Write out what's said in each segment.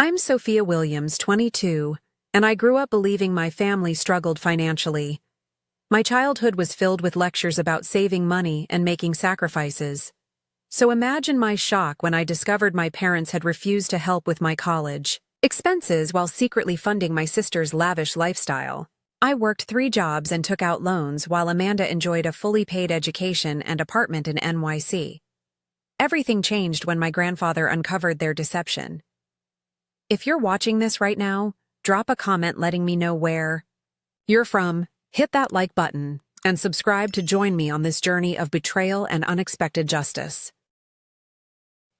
I'm Sophia Williams, 22, and I grew up believing my family struggled financially. My childhood was filled with lectures about saving money and making sacrifices. So imagine my shock when I discovered my parents had refused to help with my college expenses while secretly funding my sister's lavish lifestyle. I worked 3 jobs and took out loans while Amanda enjoyed a fully paid education and apartment in NYC. Everything changed when my grandfather uncovered their deception. If you're watching this right now, drop a comment letting me know where you're from, hit that like button, and subscribe to join me on this journey of betrayal and unexpected justice.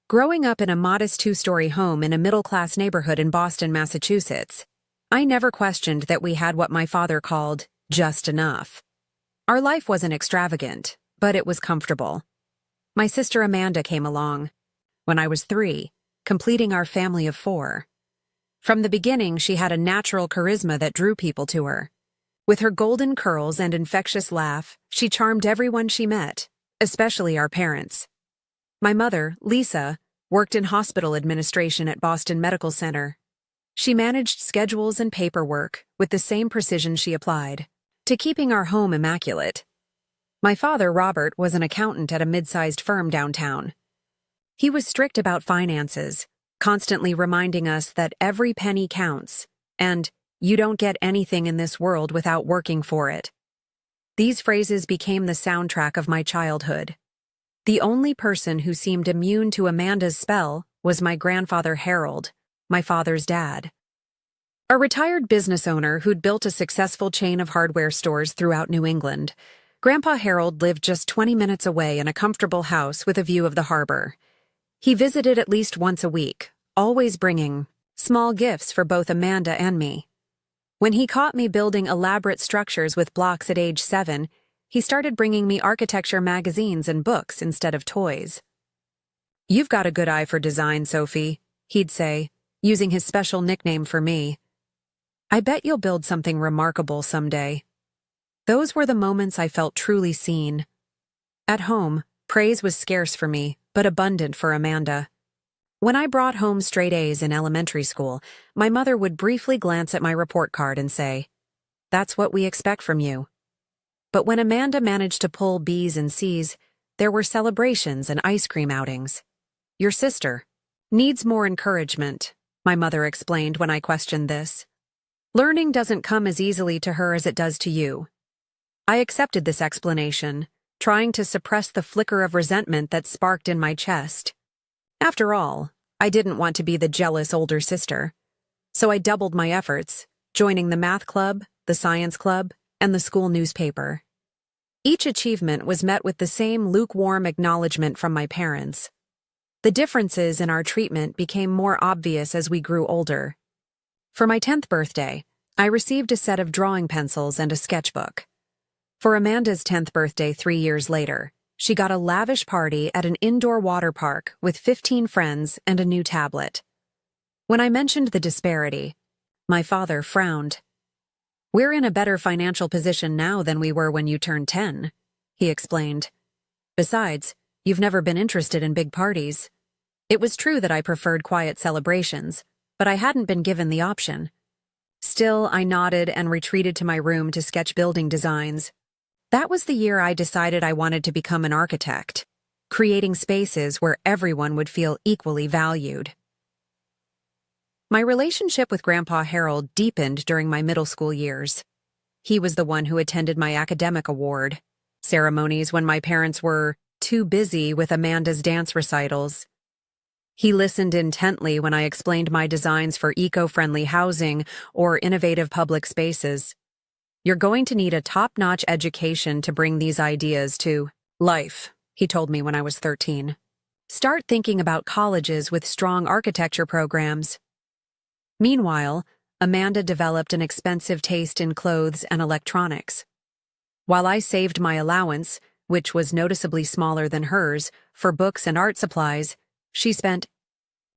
Growing up in a modest 2-story home in a middle-class neighborhood in Boston, Massachusetts, I never questioned that we had what my father called just enough. Our life wasn't extravagant, but it was comfortable. My sister Amanda came along when I was 3, completing our family of 4. From the beginning, she had a natural charisma that drew people to her. With her golden curls and infectious laugh, she charmed everyone she met, especially our parents. My mother, Lisa, worked in hospital administration at Boston Medical Center. She managed schedules and paperwork with the same precision she applied to keeping our home immaculate. My father, Robert, was an accountant at a mid-sized firm downtown. He was strict about finances, constantly reminding us that every penny counts, and you don't get anything in this world without working for it. These phrases became the soundtrack of my childhood. The only person who seemed immune to Amanda's spell was my grandfather Harold, my father's dad. A retired business owner who'd built a successful chain of hardware stores throughout New England, Grandpa Harold lived just 20 minutes away in a comfortable house with a view of the harbor. He visited at least once a week, always bringing small gifts for both Amanda and me. When he caught me building elaborate structures with blocks at age 7, he started bringing me architecture magazines and books instead of toys. "You've got a good eye for design, Sophie," he'd say, using his special nickname for me. "I bet you'll build something remarkable someday." Those were the moments I felt truly seen. At home, praise was scarce for me, but abundant for Amanda. When I brought home straight A's in elementary school, my mother would briefly glance at my report card and say, "That's what we expect from you." But when Amanda managed to pull B's and C's, there were celebrations and ice cream outings. "Your sister needs more encouragement," my mother explained when I questioned this. "Learning doesn't come as easily to her as it does to you." I accepted this explanation, trying to suppress the flicker of resentment that sparked in my chest. After all, I didn't want to be the jealous older sister. So I doubled my efforts, joining the math club, the science club, and the school newspaper. Each achievement was met with the same lukewarm acknowledgement from my parents. The differences in our treatment became more obvious as we grew older. For my 10th birthday, I received a set of drawing pencils and a sketchbook. For Amanda's 10th birthday 3 years later, she got a lavish party at an indoor water park with 15 friends and a new tablet. When I mentioned the disparity, my father frowned. "We're in a better financial position now than we were when you turned 10, he explained. "Besides, you've never been interested in big parties." It was true that I preferred quiet celebrations, but I hadn't been given the option. Still, I nodded and retreated to my room to sketch building designs. That was the year I decided I wanted to become an architect, creating spaces where everyone would feel equally valued. My relationship with Grandpa Harold deepened during my middle school years. He was the one who attended my academic award ceremonies when my parents were too busy with Amanda's dance recitals. He listened intently when I explained my designs for eco-friendly housing or innovative public spaces. "You're going to need a top-notch education to bring these ideas to life," he told me when I was 13. "Start thinking about colleges with strong architecture programs." Meanwhile, Amanda developed an expensive taste in clothes and electronics. While I saved my allowance, which was noticeably smaller than hers, for books and art supplies, she spent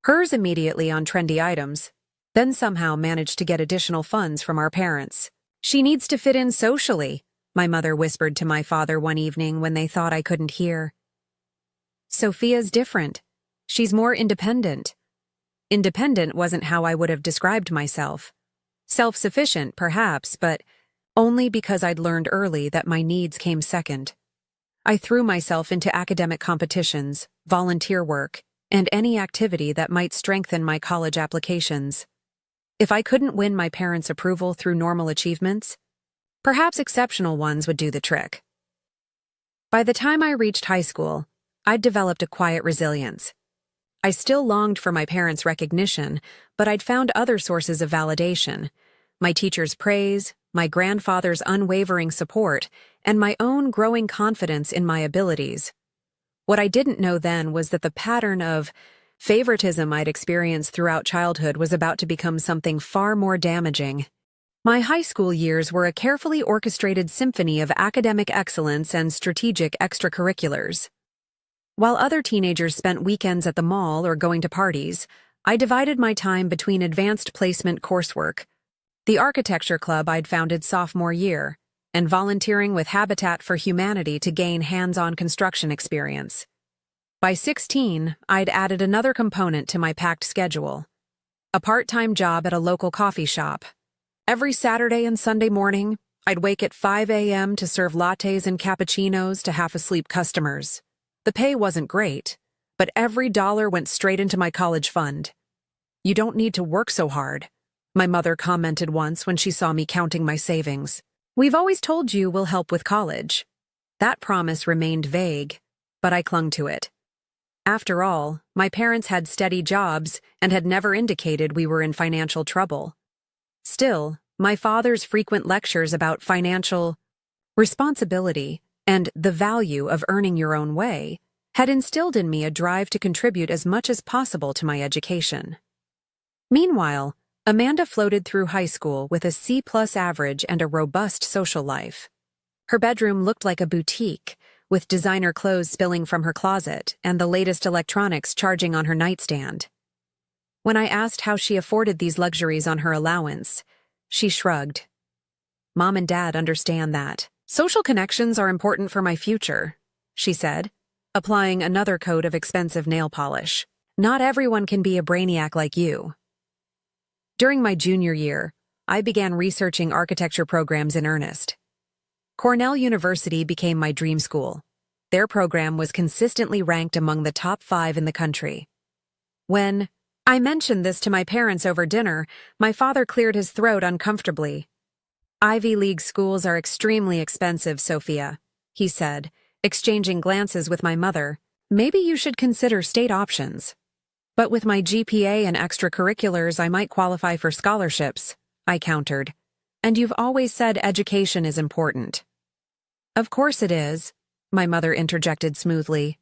hers immediately on trendy items, then somehow managed to get additional funds from our parents. "She needs to fit in socially," my mother whispered to my father one evening when they thought I couldn't hear. "Sophia's different. She's more independent." Independent wasn't how I would have described myself. Self-sufficient, perhaps, but only because I'd learned early that my needs came second. I threw myself into academic competitions, volunteer work, and any activity that might strengthen my college applications. If I couldn't win my parents' approval through normal achievements, perhaps exceptional ones would do the trick. By the time I reached high school, I'd developed a quiet resilience. I still longed for my parents' recognition, but I'd found other sources of validation: my teachers' praise, my grandfather's unwavering support, and my own growing confidence in my abilities. What I didn't know then was that the pattern of favoritism I'd experienced throughout childhood was about to become something far more damaging. My high school years were a carefully orchestrated symphony of academic excellence and strategic extracurriculars. While other teenagers spent weekends at the mall or going to parties, I divided my time between advanced placement coursework, the architecture club I'd founded sophomore year, and volunteering with Habitat for Humanity to gain hands-on construction experience. By 16, I'd added another component to my packed schedule: a part-time job at a local coffee shop. Every Saturday and Sunday morning, I'd wake at 5 a.m. to serve lattes and cappuccinos to half-asleep customers. The pay wasn't great, but every dollar went straight into my college fund. "You don't need to work so hard," my mother commented once when she saw me counting my savings. "We've always told you we'll help with college." That promise remained vague, but I clung to it. After all, my parents had steady jobs and had never indicated we were in financial trouble. Still, my father's frequent lectures about financial responsibility and the value of earning your own way had instilled in me a drive to contribute as much as possible to my education. Meanwhile, Amanda floated through high school with a C+ average and a robust social life. Her bedroom looked like a boutique, with designer clothes spilling from her closet and the latest electronics charging on her nightstand. When I asked how she afforded these luxuries on her allowance, she shrugged. "Mom and Dad understand that. Social connections are important for my future," she said, applying another coat of expensive nail polish. "Not everyone can be a brainiac like you." During my junior year, I began researching architecture programs in earnest. Cornell University became my dream school. Their program was consistently ranked among the top 5 in the country. When I mentioned this to my parents over dinner, my father cleared his throat uncomfortably. "Ivy League schools are extremely expensive, Sophia," he said, exchanging glances with my mother. "Maybe you should consider state options." "But with my GPA and extracurriculars, I might qualify for scholarships," I countered. "And you've always said education is important." "Of course it is," my mother interjected smoothly.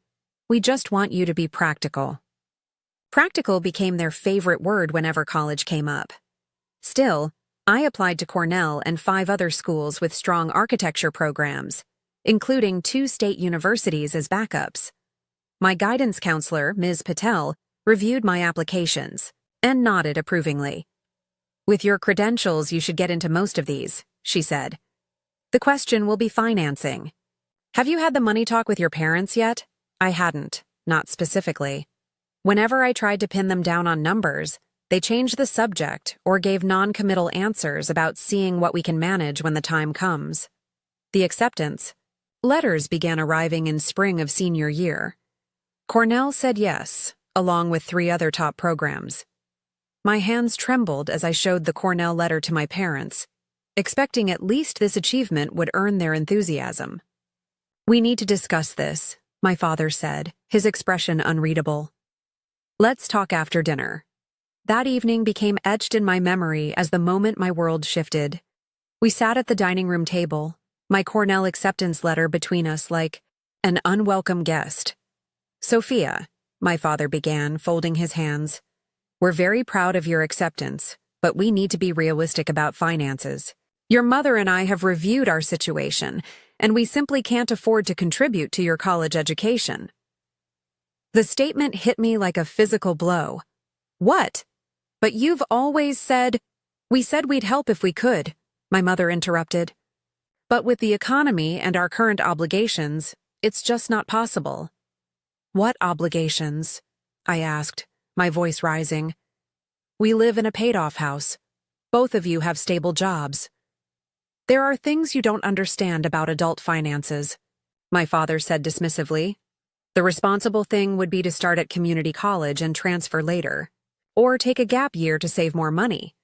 "We just want you to be practical." Practical became their favorite word whenever college came up. Still, I applied to Cornell and 5 other schools with strong architecture programs, including 2 state universities as backups. My guidance counselor, Ms. Patel, reviewed my applications and nodded approvingly. "With your credentials, you should get into most of these," she said. "The question will be financing." "Have you had the money talk with your parents yet?" I hadn't, not specifically. Whenever I tried to pin them down on numbers, they changed the subject or gave non-committal answers about seeing what we can manage when the time comes. The acceptance letters began arriving in spring of senior year. Cornell said yes, along with 3 other top programs. My hands trembled as I showed the Cornell letter to my parents, expecting at least this achievement would earn their enthusiasm. "We need to discuss this," my father said, his expression unreadable. "Let's talk after dinner." That evening became etched in my memory as the moment my world shifted. We sat at the dining room table, my Cornell acceptance letter between us like an unwelcome guest. "Sophia," my father began, folding his hands, "we're very proud of your acceptance, but we need to be realistic about finances. Your mother and I have reviewed our situation, and we simply can't afford to contribute to your college education." The statement hit me like a physical blow. "What? But you've always said—" "We said we'd help if we could," my mother interrupted. "But with the economy and our current obligations, it's just not possible." "What obligations?" I asked, my voice rising. We live in a paid-off house. Both of you have stable jobs. There are things you don't understand about adult finances, my father said dismissively. The responsible thing would be to start at community college and transfer later, or take a gap year to save more money.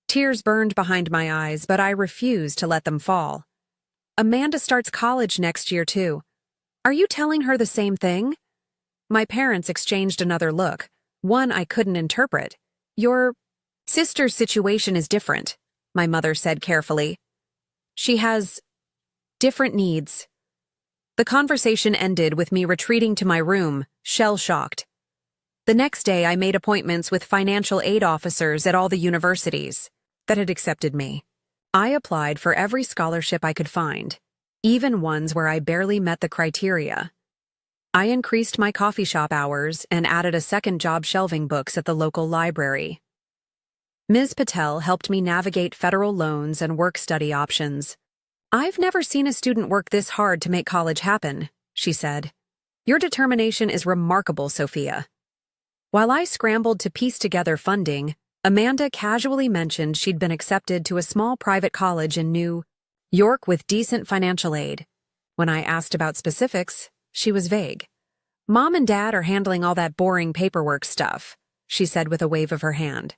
Tears burned behind my eyes, but I refused to let them fall. Amanda starts college next year, too. Are you telling her the same thing? My parents exchanged another look, one I couldn't interpret. Your sister's situation is different, my mother said carefully. She has different needs. The conversation ended with me retreating to my room, shell-shocked. The next day, I made appointments with financial aid officers at all the universities that had accepted me. I applied for every scholarship I could find, even ones where I barely met the criteria. I increased my coffee shop hours and added a second job shelving books at the local library. Ms. Patel helped me navigate federal loans and work-study options. I've never seen a student work this hard to make college happen, she said. Your determination is remarkable, Sophia. While I scrambled to piece together funding, Amanda casually mentioned she'd been accepted to a small private college in New York with decent financial aid. When I asked about specifics, she was vague. Mom and Dad are handling all that boring paperwork stuff, she said with a wave of her hand.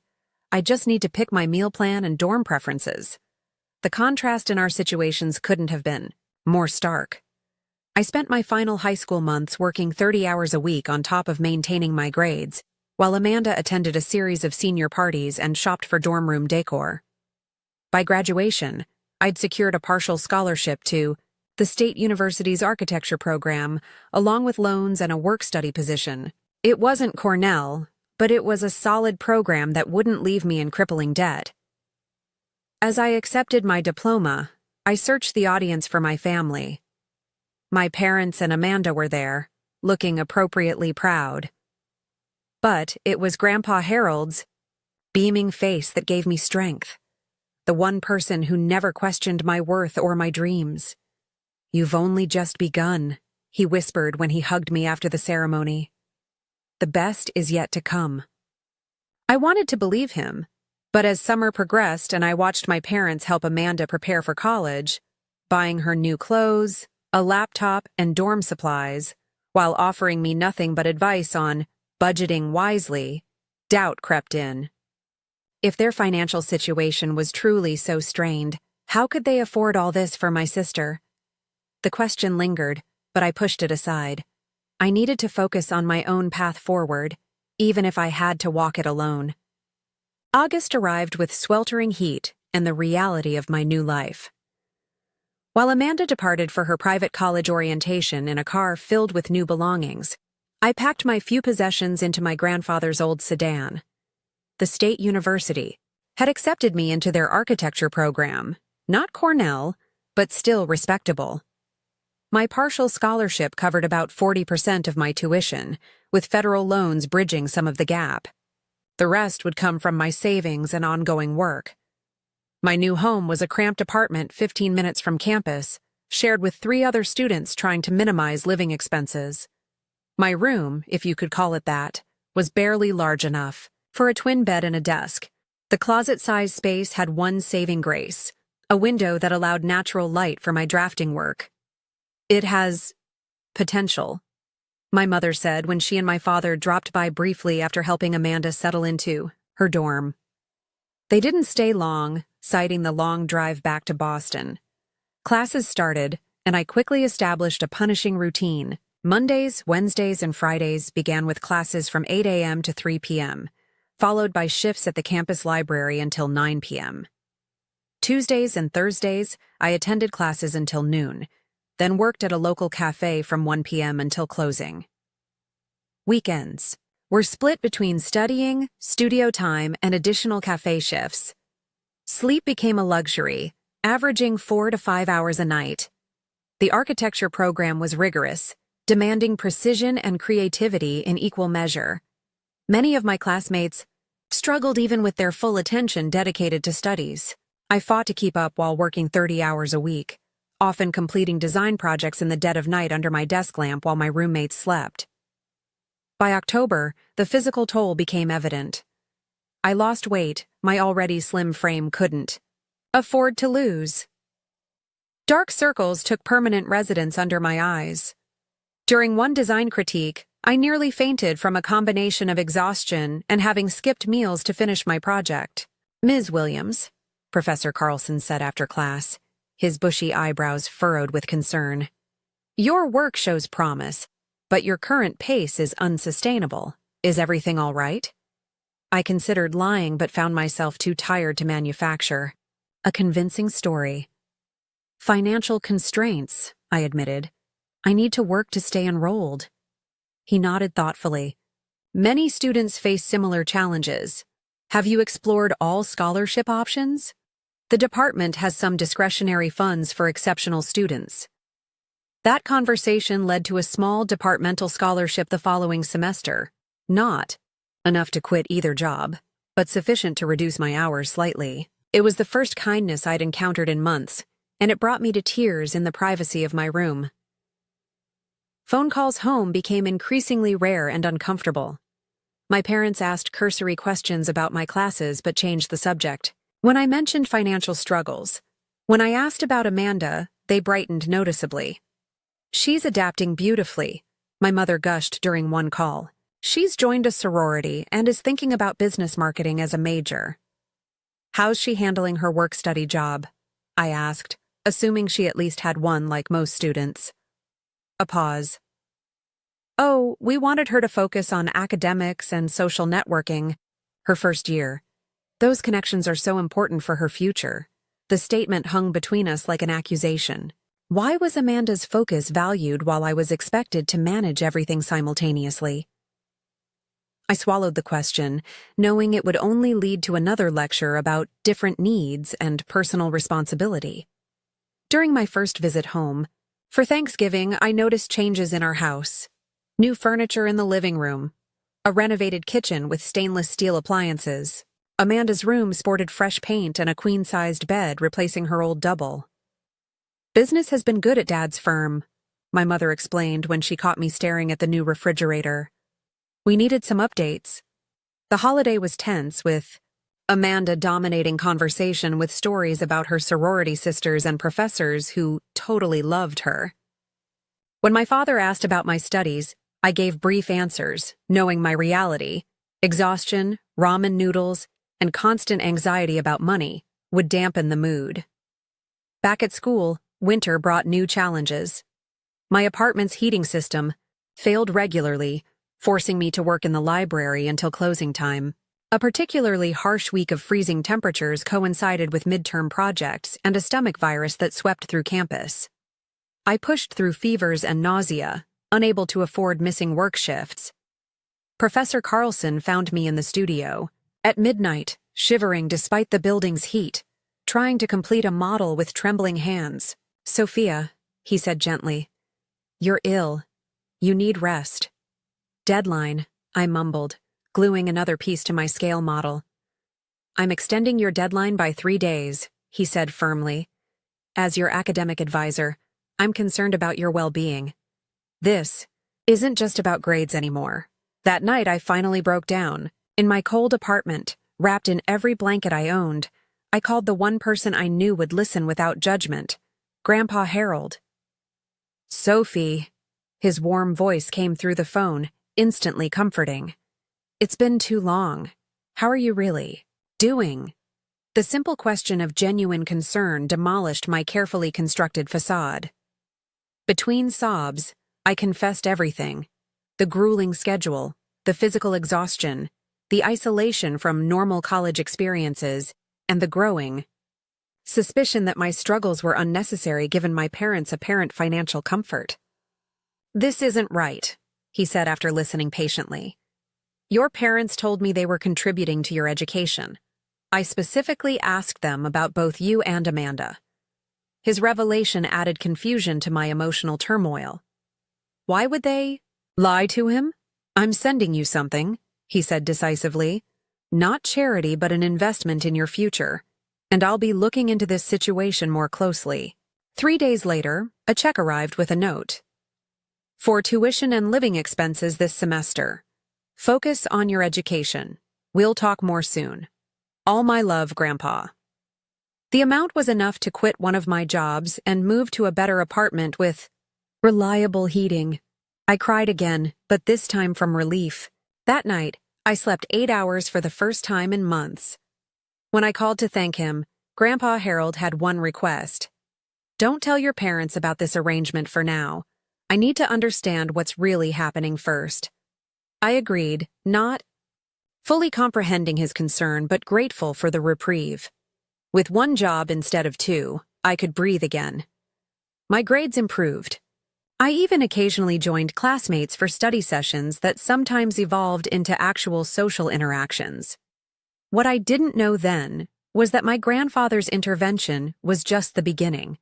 I just need to pick my meal plan and dorm preferences. The contrast in our situations couldn't have been more stark. I spent my final high school months working 30 hours a week on top of maintaining my grades, while Amanda attended a series of senior parties and shopped for dorm room decor. By graduation, I'd secured a partial scholarship to the State University's architecture program, along with loans and a work-study position. It wasn't Cornell, but it was a solid program that wouldn't leave me in crippling debt. As I accepted my diploma, I searched the audience for my family. My parents and Amanda were there, looking appropriately proud. But it was Grandpa Harold's beaming face that gave me strength. The one person who never questioned my worth or my dreams. You've only just begun, he whispered when he hugged me after the ceremony. The best is yet to come. I wanted to believe him, but as summer progressed and I watched my parents help Amanda prepare for college, buying her new clothes, a laptop, and dorm supplies, while offering me nothing but advice on budgeting wisely, doubt crept in. If their financial situation was truly so strained, how could they afford all this for my sister? The question lingered, but I pushed it aside. I needed to focus on my own path forward, even if I had to walk it alone. August arrived with sweltering heat and the reality of my new life. While Amanda departed for her private college orientation in a car filled with new belongings, I packed my few possessions into my grandfather's old sedan. The State University had accepted me into their architecture program, not Cornell, but still respectable. My partial scholarship covered about 40% of my tuition, with federal loans bridging some of the gap. The rest would come from my savings and ongoing work. My new home was a cramped apartment 15 minutes from campus, shared with 3 other students trying to minimize living expenses. My room, if you could call it that, was barely large enough for a twin bed and a desk. The closet-sized space had one saving grace, a window that allowed natural light for my drafting work. It has potential, my mother said when she and my father dropped by briefly after helping Amanda settle into her dorm. They didn't stay long, citing the long drive back to Boston. Classes started, and I quickly established a punishing routine. Mondays, Wednesdays, and Fridays began with classes from 8 a.m. to 3 p.m., followed by shifts at the campus library until 9 p.m. Tuesdays and Thursdays, I attended classes until noon, then worked at a local cafe from 1 p.m. until closing. Weekends were split between studying, studio time, and additional cafe shifts. Sleep became a luxury, averaging 4 to 5 hours a night. The architecture program was rigorous, demanding precision and creativity in equal measure. Many of my classmates struggled even with their full attention dedicated to studies. I fought to keep up while working 30 hours a week, often completing design projects in the dead of night under my desk lamp while my roommates slept. By October, the physical toll became evident. I lost weight my already slim frame couldn't afford to lose. Dark circles took permanent residence under my eyes. During one design critique, I nearly fainted from a combination of exhaustion and having skipped meals to finish my project. "Ms. Williams," Professor Carlson said after class, his bushy eyebrows furrowed with concern, "your work shows promise, but your current pace is unsustainable. Is everything all right?" I considered lying but found myself too tired to manufacture a convincing story. "Financial constraints," I admitted. "I need to work to stay enrolled." He nodded thoughtfully. "Many students face similar challenges. Have you explored all scholarship options? The department has some discretionary funds for exceptional students." That conversation led to a small departmental scholarship the following semester. Not enough to quit either job, but sufficient to reduce my hours slightly. It was the first kindness I'd encountered in months, and it brought me to tears in the privacy of my room. Phone calls home became increasingly rare and uncomfortable. My parents asked cursory questions about my classes but changed the subject. When I mentioned financial struggles, when I asked about Amanda, they brightened noticeably. "She's adapting beautifully," my mother gushed during one call. "She's joined a sorority and is thinking about business marketing as a major." "How's she handling her work-study job?" I asked, assuming she at least had one like most students. A pause. "Oh, we wanted her to focus on academics and social networking her first year. Those connections are so important for her future." The statement hung between us like an accusation. Why was Amanda's focus valued while I was expected to manage everything simultaneously? I swallowed the question, knowing it would only lead to another lecture about different needs and personal responsibility. During my first visit home, for Thanksgiving, I noticed changes in our house. New furniture in the living room, a renovated kitchen with stainless steel appliances. Amanda's room sported fresh paint and a queen-sized bed replacing her old double. "Business has been good at Dad's firm," my mother explained when she caught me staring at the new refrigerator. "We needed some updates." The holiday was tense, with Amanda dominating conversation with stories about her sorority sisters and professors who totally loved her. When my father asked about my studies, I gave brief answers, knowing my reality. Exhaustion, ramen noodles, and constant anxiety about money would dampen the mood. Back at school, winter brought new challenges. My apartment's heating system failed regularly, forcing me to work in the library until closing time. A particularly harsh week of freezing temperatures coincided with midterm projects and a stomach virus that swept through campus. I pushed through fevers and nausea, unable to afford missing work shifts. Professor Carlson found me in the studio, at midnight, shivering despite the building's heat, trying to complete a model with trembling hands. "Sophia," he said gently, "you're ill. You need rest." "Deadline," I mumbled, gluing another piece to my scale model. "I'm extending your deadline by 3 days," he said firmly. "As your academic advisor, I'm concerned about your well-being. This isn't just about grades anymore." That night I finally broke down. In my cold apartment, wrapped in every blanket I owned, I called the one person I knew would listen without judgment, Grandpa Harold. "Sophie," his warm voice came through the phone, instantly comforting. "It's been too long. How are you really doing?" The simple question of genuine concern demolished my carefully constructed facade. Between sobs, I confessed everything: the grueling schedule, the physical exhaustion, the isolation from normal college experiences, and the growing suspicion that my struggles were unnecessary given my parents' apparent financial comfort. "This isn't right," he said after listening patiently. "Your parents told me they were contributing to your education. I specifically asked them about both you and Amanda." His revelation added confusion to my emotional turmoil. "Why would they lie to him? I'm sending you something," he said decisively. "Not charity, but an investment in your future. And I'll be looking into this situation more closely." 3 days later, a check arrived with a note. "For tuition and living expenses this semester. Focus on your education. We'll talk more soon. All my love, Grandpa. The amount was enough to quit one of my jobs and move to a better apartment with reliable heating. I cried again, but this time from relief. That night, I slept 8 hours for the first time in months. When I called to thank him, Grandpa Harold had one request. Don't tell your parents about this arrangement for now. I need to understand what's really happening first. I agreed, not fully comprehending his concern but grateful for the reprieve. With one job instead of two, I could breathe again. My grades improved. I even occasionally joined classmates for study sessions that sometimes evolved into actual social interactions. What I didn't know then was that my grandfather's intervention was just the beginning.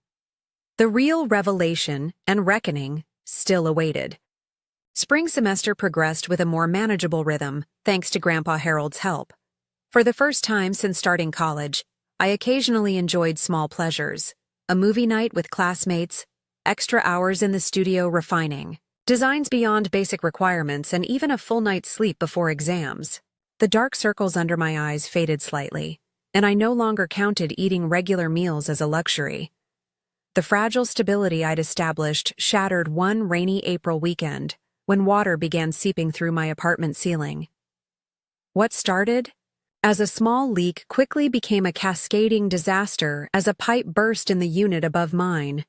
The real revelation and reckoning still awaited. Spring semester progressed with a more manageable rhythm, thanks to Grandpa Harold's help. For the first time since starting college, I occasionally enjoyed small pleasures: a movie night with classmates, extra hours in the studio refining, designs beyond basic requirements, and even a full night's sleep before exams. The dark circles under my eyes faded slightly, and I no longer counted eating regular meals as a luxury. The fragile stability I'd established shattered one rainy April weekend, when water began seeping through my apartment ceiling. What started as a small leak quickly became a cascading disaster as a pipe burst in the unit above mine.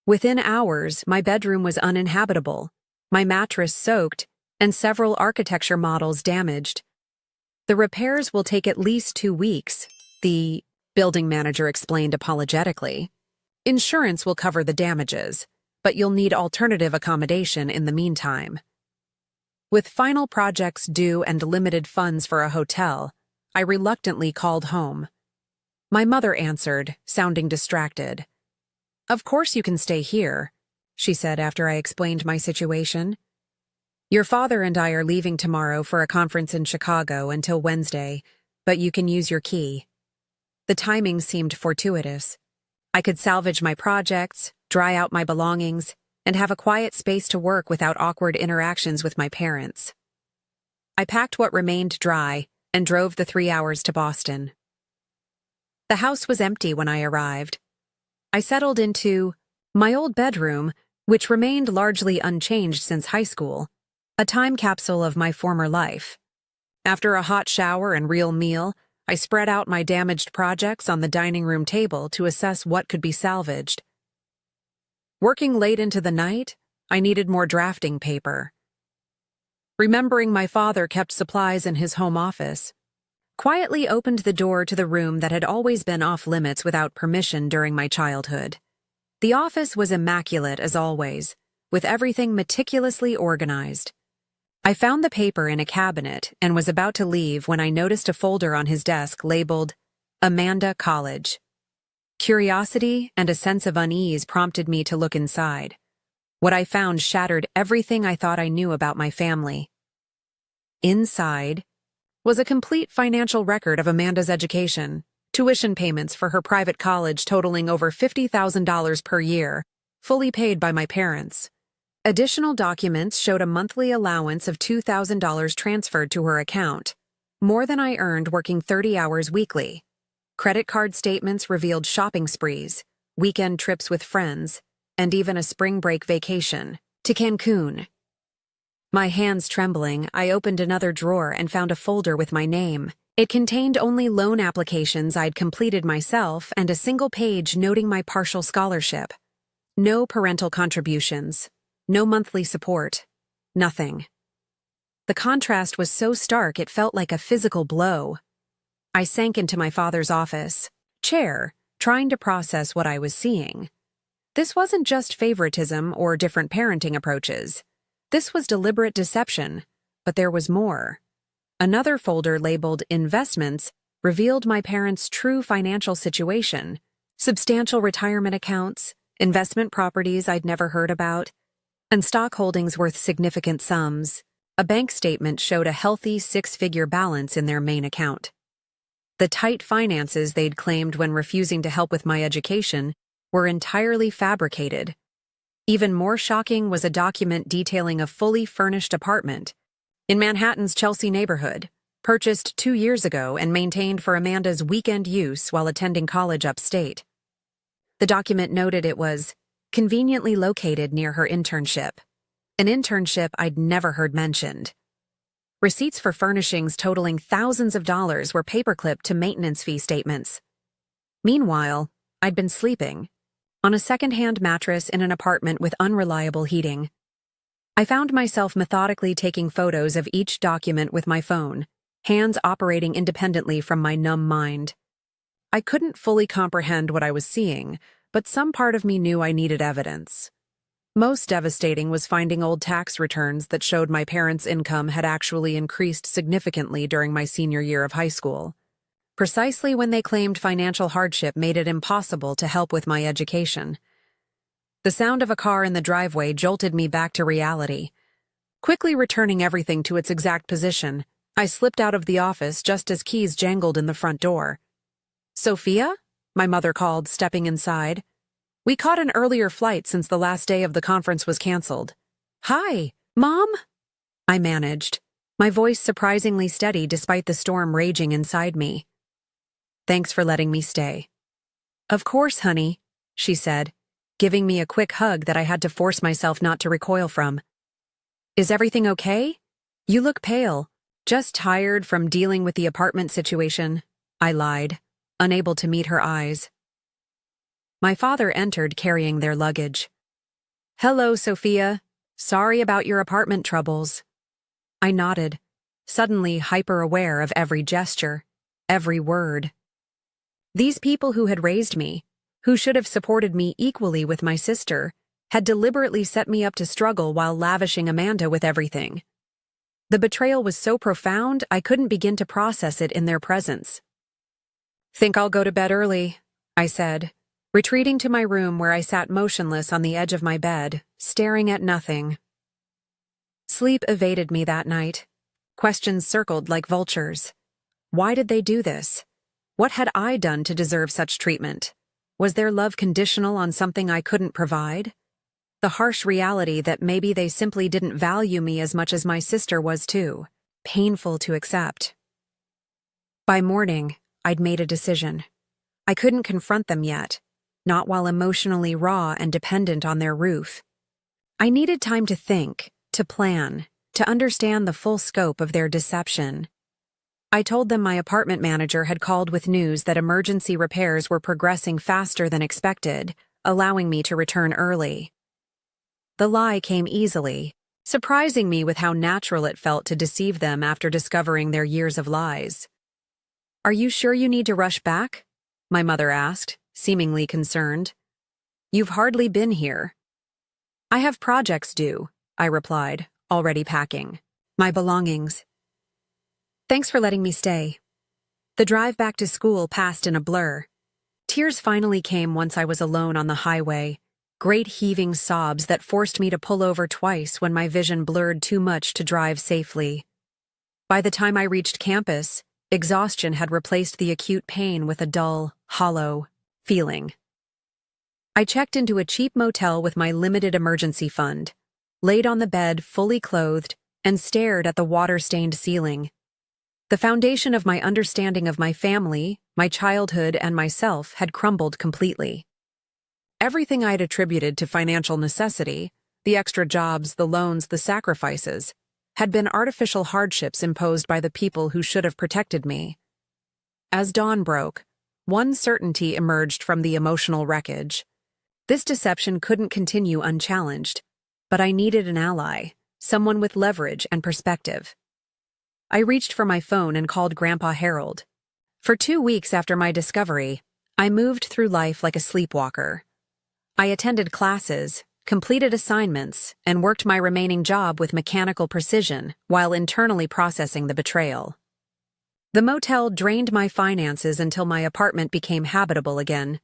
Within hours, my bedroom was uninhabitable, my mattress soaked, and several architecture models damaged. The repairs will take at least 2 weeks, the building manager explained apologetically. Insurance will cover the damages, but you'll need alternative accommodation in the meantime. With final projects due and limited funds for a hotel, I reluctantly called home. My mother answered, sounding distracted. "Of course you can stay here," she said after I explained my situation. "Your father and I are leaving tomorrow for a conference in Chicago until Wednesday, but you can use your key." The timing seemed fortuitous. I could salvage my projects, dry out my belongings, and have a quiet space to work without awkward interactions with my parents. I packed what remained dry and drove the 3 hours to Boston. The house was empty when I arrived. I settled into my old bedroom, which remained largely unchanged since high school, a time capsule of my former life. After a hot shower and real meal, I spread out my damaged projects on the dining room table to assess what could be salvaged. Working late into the night, I needed more drafting paper. Remembering my father kept supplies in his home office, quietly opened the door to the room that had always been off-limits without permission during my childhood. The office was immaculate as always, with everything meticulously organized. I found the paper in a cabinet and was about to leave when I noticed a folder on his desk labeled Amanda College. Curiosity and a sense of unease prompted me to look inside. What I found shattered everything I thought I knew about my family. Inside was a complete financial record of Amanda's education, tuition payments for her private college totaling over $50,000 per year, fully paid by my parents. Additional documents showed a monthly allowance of $2,000 transferred to her account, more than I earned working 30 hours weekly. Credit card statements revealed shopping sprees, weekend trips with friends, and even a spring break vacation to Cancun. My hands trembling, I opened another drawer and found a folder with my name. It contained only loan applications I'd completed myself and a single page noting my partial scholarship. No parental contributions, no monthly support, nothing. The contrast was so stark it felt like a physical blow. I sank into my father's office chair, trying to process what I was seeing. This wasn't just favoritism or different parenting approaches. This was deliberate deception, but there was more. Another folder labeled Investments revealed my parents' true financial situation: substantial retirement accounts, investment properties I'd never heard about, and stock holdings worth significant sums. A bank statement showed a healthy 6-figure balance in their main account. The tight finances they'd claimed when refusing to help with my education were entirely fabricated. Even more shocking was a document detailing a fully furnished apartment in Manhattan's Chelsea neighborhood, purchased 2 years ago and maintained for Amanda's weekend use while attending college upstate. The document noted it was conveniently located near her internship, an internship I'd never heard mentioned. Receipts for furnishings totaling thousands of dollars were paperclipped to maintenance fee statements. Meanwhile, I'd been sleeping on a second-hand mattress in an apartment with unreliable heating. I found myself methodically taking photos of each document with my phone, hands operating independently from my numb mind. I couldn't fully comprehend what I was seeing, but some part of me knew I needed evidence. Most devastating was finding old tax returns that showed my parents' income had actually increased significantly during my senior year of high school, precisely when they claimed financial hardship made it impossible to help with my education. The sound of a car in the driveway jolted me back to reality. Quickly returning everything to its exact position, I slipped out of the office just as keys jangled in the front door. "Sophia?" my mother called, stepping inside. "We caught an earlier flight since the last day of the conference was canceled." "Hi, Mom?" I managed, my voice surprisingly steady despite the storm raging inside me. "Thanks for letting me stay." "Of course, honey," she said, giving me a quick hug that I had to force myself not to recoil from. "Is everything okay? You look pale." "Just tired from dealing with the apartment situation," I lied, unable to meet her eyes. My father entered carrying their luggage. "Hello, Sophia. Sorry about your apartment troubles." I nodded, suddenly hyper-aware of every gesture, every word. These people who had raised me, who should have supported me equally with my sister, had deliberately set me up to struggle while lavishing Amanda with everything. The betrayal was so profound I couldn't begin to process it in their presence. "Think I'll go to bed early," I said, retreating to my room where I sat motionless on the edge of my bed, staring at nothing. Sleep evaded me that night. Questions circled like vultures. Why did they do this? What had I done to deserve such treatment? Was their love conditional on something I couldn't provide? The harsh reality that maybe they simply didn't value me as much as my sister was too. Painful to accept. By morning, I'd made a decision. I couldn't confront them yet, not while emotionally raw and dependent on their roof. I needed time to think, to plan, to understand the full scope of their deception. I told them my apartment manager had called with news that emergency repairs were progressing faster than expected, allowing me to return early. The lie came easily, surprising me with how natural it felt to deceive them after discovering their years of lies. "Are you sure you need to rush back?" my mother asked, seemingly concerned. "You've hardly been here." "I have projects due," I replied, already packing my belongings. "Thanks for letting me stay." The drive back to school passed in a blur. Tears finally came once I was alone on the highway, great heaving sobs that forced me to pull over twice when my vision blurred too much to drive safely. By the time I reached campus, exhaustion had replaced the acute pain with a dull, hollow feeling. I checked into a cheap motel with my limited emergency fund, laid on the bed fully clothed, and stared at the water-stained ceiling. The foundation of my understanding of my family, my childhood, and myself had crumbled completely. Everything I'd attributed to financial necessity, the extra jobs, the loans, the sacrifices, had been artificial hardships imposed by the people who should have protected me. As dawn broke, one certainty emerged from the emotional wreckage. This deception couldn't continue unchallenged, but I needed an ally, someone with leverage and perspective. I reached for my phone and called Grandpa Harold. For 2 weeks after my discovery, I moved through life like a sleepwalker. I attended classes, completed assignments, and worked my remaining job with mechanical precision while internally processing the betrayal. The motel drained my finances until my apartment became habitable again,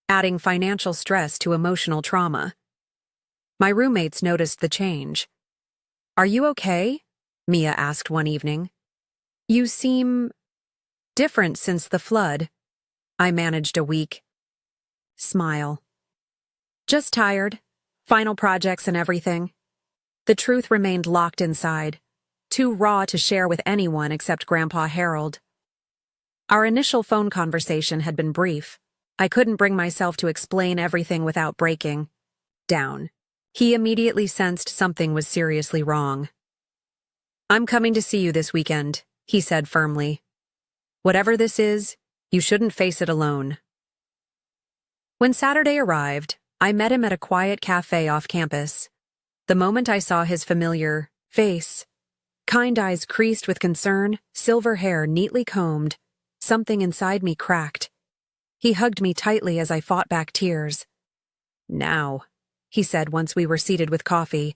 adding financial stress to emotional trauma. My roommates noticed the change. "Are you okay?" Mia asked one evening. "You seem different since the flood." I managed a weak smile. "Just tired. Final projects and everything." The truth remained locked inside, too raw to share with anyone except Grandpa Harold. Our initial phone conversation had been brief. I couldn't bring myself to explain everything without breaking down. He immediately sensed something was seriously wrong. "I'm coming to see you this weekend," he said firmly. "Whatever this is, you shouldn't face it alone." When Saturday arrived, I met him at a quiet cafe off campus. The moment I saw his familiar face, kind eyes creased with concern, silver hair neatly combed, something inside me cracked. He hugged me tightly as I fought back tears. "Now," he said once we were seated with coffee,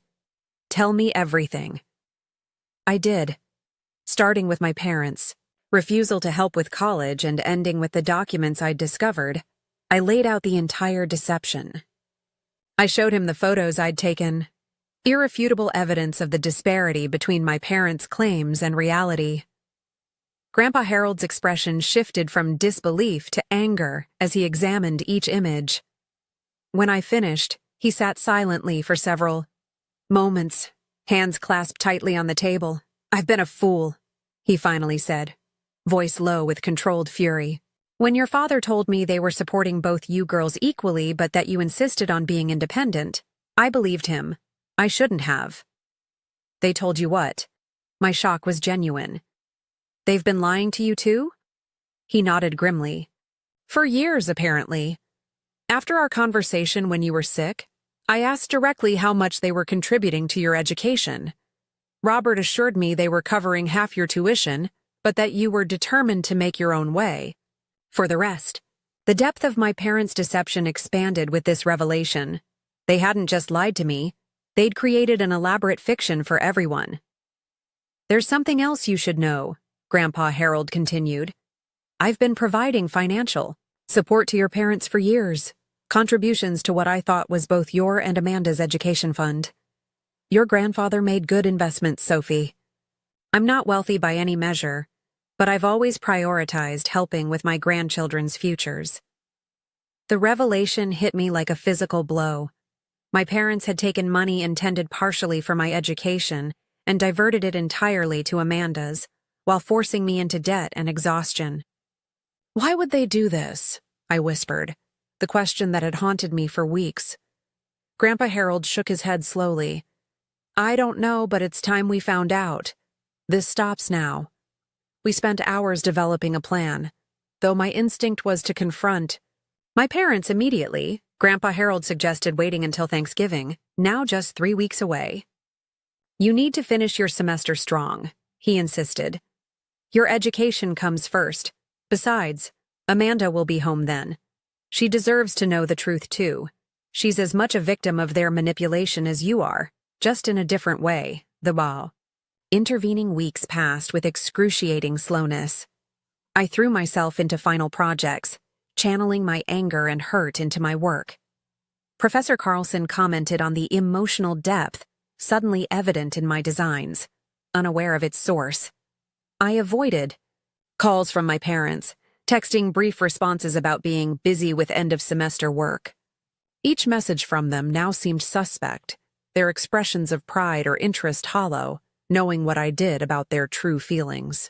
"tell me everything." I did, starting with my parents' refusal to help with college and ending with the documents I'd discovered. I laid out the entire deception. I showed him the photos I'd taken, irrefutable evidence of the disparity between my parents' claims and reality. Grandpa Harold's expression shifted from disbelief to anger as he examined each image. When I finished, he sat silently for several moments, hands clasped tightly on the table. "I've been a fool," he finally said, voice low with controlled fury. "When your father told me they were supporting both you girls equally but that you insisted on being independent, I believed him. I shouldn't have." "They told you what?" My shock was genuine. "They've been lying to you too?" He nodded grimly. "For years, apparently. After our conversation when you were sick, I asked directly how much they were contributing to your education. Robert assured me they were covering half your tuition, but that you were determined to make your own way. For the rest, the depth of my parents' deception expanded with this revelation. They hadn't just lied to me, they'd created an elaborate fiction for everyone. "There's something else you should know," Grandpa Harold continued. "I've been providing financial support to your parents for years, contributions to what I thought was both your and Amanda's education fund. Your grandfather made good investments, Sophie. I'm not wealthy by any measure, but I've always prioritized helping with my grandchildren's futures." The revelation hit me like a physical blow. My parents had taken money intended partially for my education and diverted it entirely to Amanda's, while forcing me into debt and exhaustion. "Why would they do this?" I whispered, the question that had haunted me for weeks. Grandpa Harold shook his head slowly. "I don't know, but it's time we found out. This stops now." We spent hours developing a plan, though my instinct was to confront my parents immediately. Grandpa Harold suggested waiting until Thanksgiving, now just 3 weeks away. "You need to finish your semester strong," he insisted. "Your education comes first. Besides, Amanda will be home then. She deserves to know the truth too. She's as much a victim of their manipulation as you are, just in a different way." The bow. Intervening weeks passed with excruciating slowness. I threw myself into final projects, channeling my anger and hurt into my work. Professor Carlson commented on the emotional depth suddenly evident in my designs, unaware of its source. I avoided calls from my parents, texting brief responses about being busy with end-of-semester work. Each message from them now seemed suspect, their expressions of pride or interest hollow, knowing what I did about their true feelings.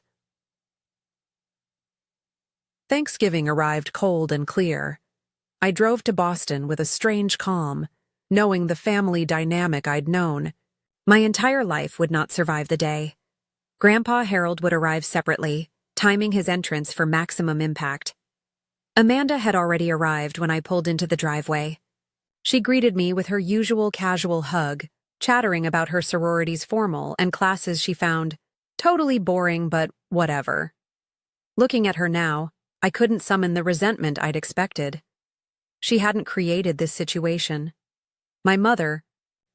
Thanksgiving arrived cold and clear. I drove to Boston with a strange calm, knowing the family dynamic I'd known. My entire life would not survive the day. Grandpa Harold would arrive separately, timing his entrance for maximum impact. Amanda had already arrived when I pulled into the driveway. She greeted me with her usual casual hug, chattering about her sorority's formal and classes she found totally boring, but whatever. Looking at her now, I couldn't summon the resentment I'd expected. She hadn't created this situation. My mother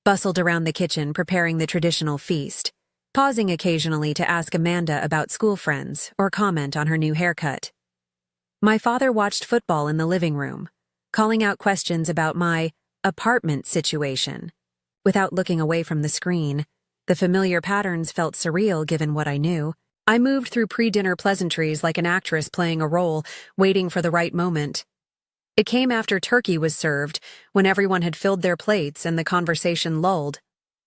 bustled around the kitchen preparing the traditional feast, pausing occasionally to ask Amanda about school friends or comment on her new haircut. My father watched football in the living room, calling out questions about my apartment situation. Without looking away from the screen, the familiar patterns felt surreal given what I knew. I moved through pre-dinner pleasantries like an actress playing a role, waiting for the right moment. It came after turkey was served, when everyone had filled their plates and the conversation lulled.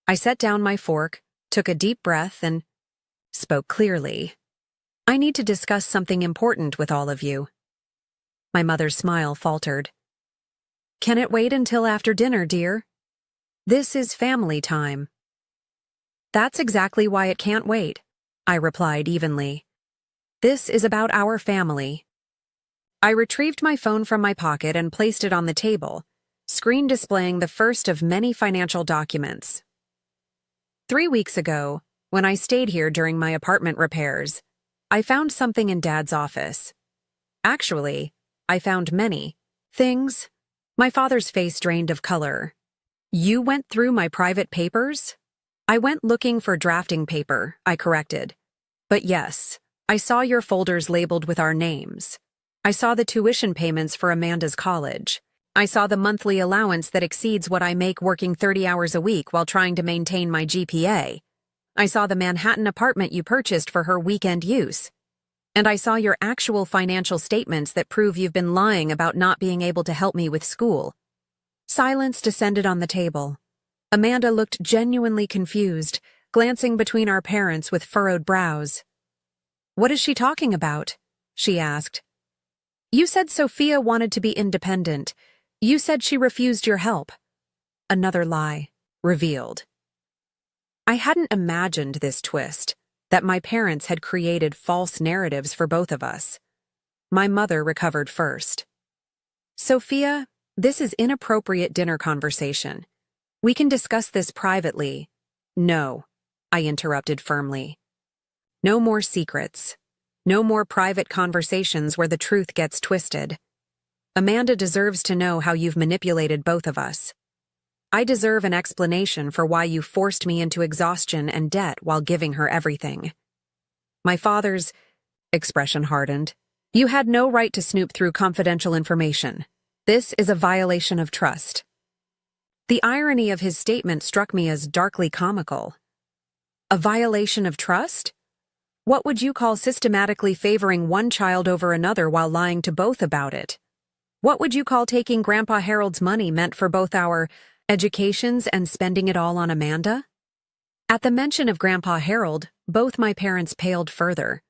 I set down my fork, took a deep breath, and spoke clearly. "I need to discuss something important with all of you." My mother's smile faltered. "Can it wait until after dinner, dear? This is family time." "That's exactly why it can't wait," I replied evenly. "This is about our family." I retrieved my phone from my pocket and placed it on the table, screen displaying the first of many financial documents. 3 weeks ago, when I stayed here during my apartment repairs, I found something in Dad's office. Actually, I found many things. My father's face drained of color. "You went through my private papers?" "I went looking for drafting paper," I corrected. "But yes, I saw your folders labeled with our names. I saw the tuition payments for Amanda's college. I saw the monthly allowance that exceeds what I make working 30 hours a week while trying to maintain my GPA. I saw the Manhattan apartment you purchased for her weekend use. And I saw your actual financial statements that prove you've been lying about not being able to help me with school." Silence descended on the table. Amanda looked genuinely confused, glancing between our parents with furrowed brows. "What is she talking about?" she asked. "You said Sophia wanted to be independent. You said she refused your help." Another lie, revealed. I hadn't imagined this twist, that my parents had created false narratives for both of us. My mother recovered first. "Sophia, this is inappropriate dinner conversation. We can discuss this privately." "No," I interrupted firmly. "No more secrets. No more private conversations where the truth gets twisted. Amanda deserves to know how you've manipulated both of us. I deserve an explanation for why you forced me into exhaustion and debt while giving her everything." My father's expression hardened. "You had no right to snoop through confidential information. This is a violation of trust." The irony of his statement struck me as darkly comical. A violation of trust? What would you call systematically favoring one child over another while lying to both about it? What would you call taking Grandpa Harold's money meant for both our educations and spending it all on Amanda? At the mention of Grandpa Harold, both my parents paled further.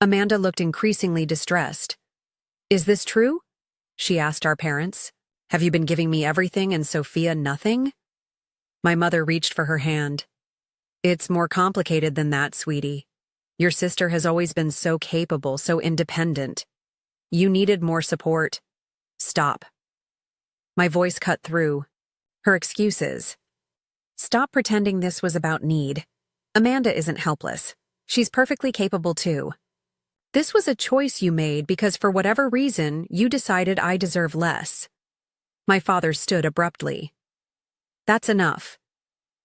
Amanda looked increasingly distressed. "Is this true?" she asked our parents. "Have you been giving me everything and Sophia nothing?" My mother reached for her hand. "It's more complicated than that, sweetie. Your sister has always been so capable, so independent. You needed more support. Stop." My voice cut through. Her excuses. "Stop pretending this was about need. Amanda isn't helpless. She's perfectly capable too. This was a choice you made because for whatever reason, you decided I deserve less." My father stood abruptly. "That's enough.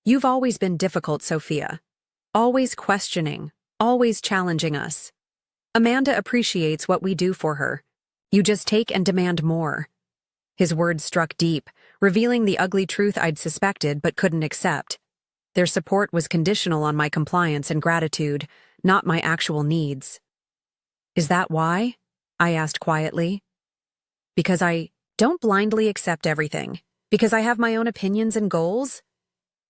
You've always been difficult, Sophia. Always questioning, always challenging us. Amanda appreciates what we do for her. You just take and demand more." His words struck deep, revealing the ugly truth I'd suspected but couldn't accept. Their support was conditional on my compliance and gratitude, not my actual needs. "Is that why?" I asked quietly. "Because I don't blindly accept everything. Because I have my own opinions and goals."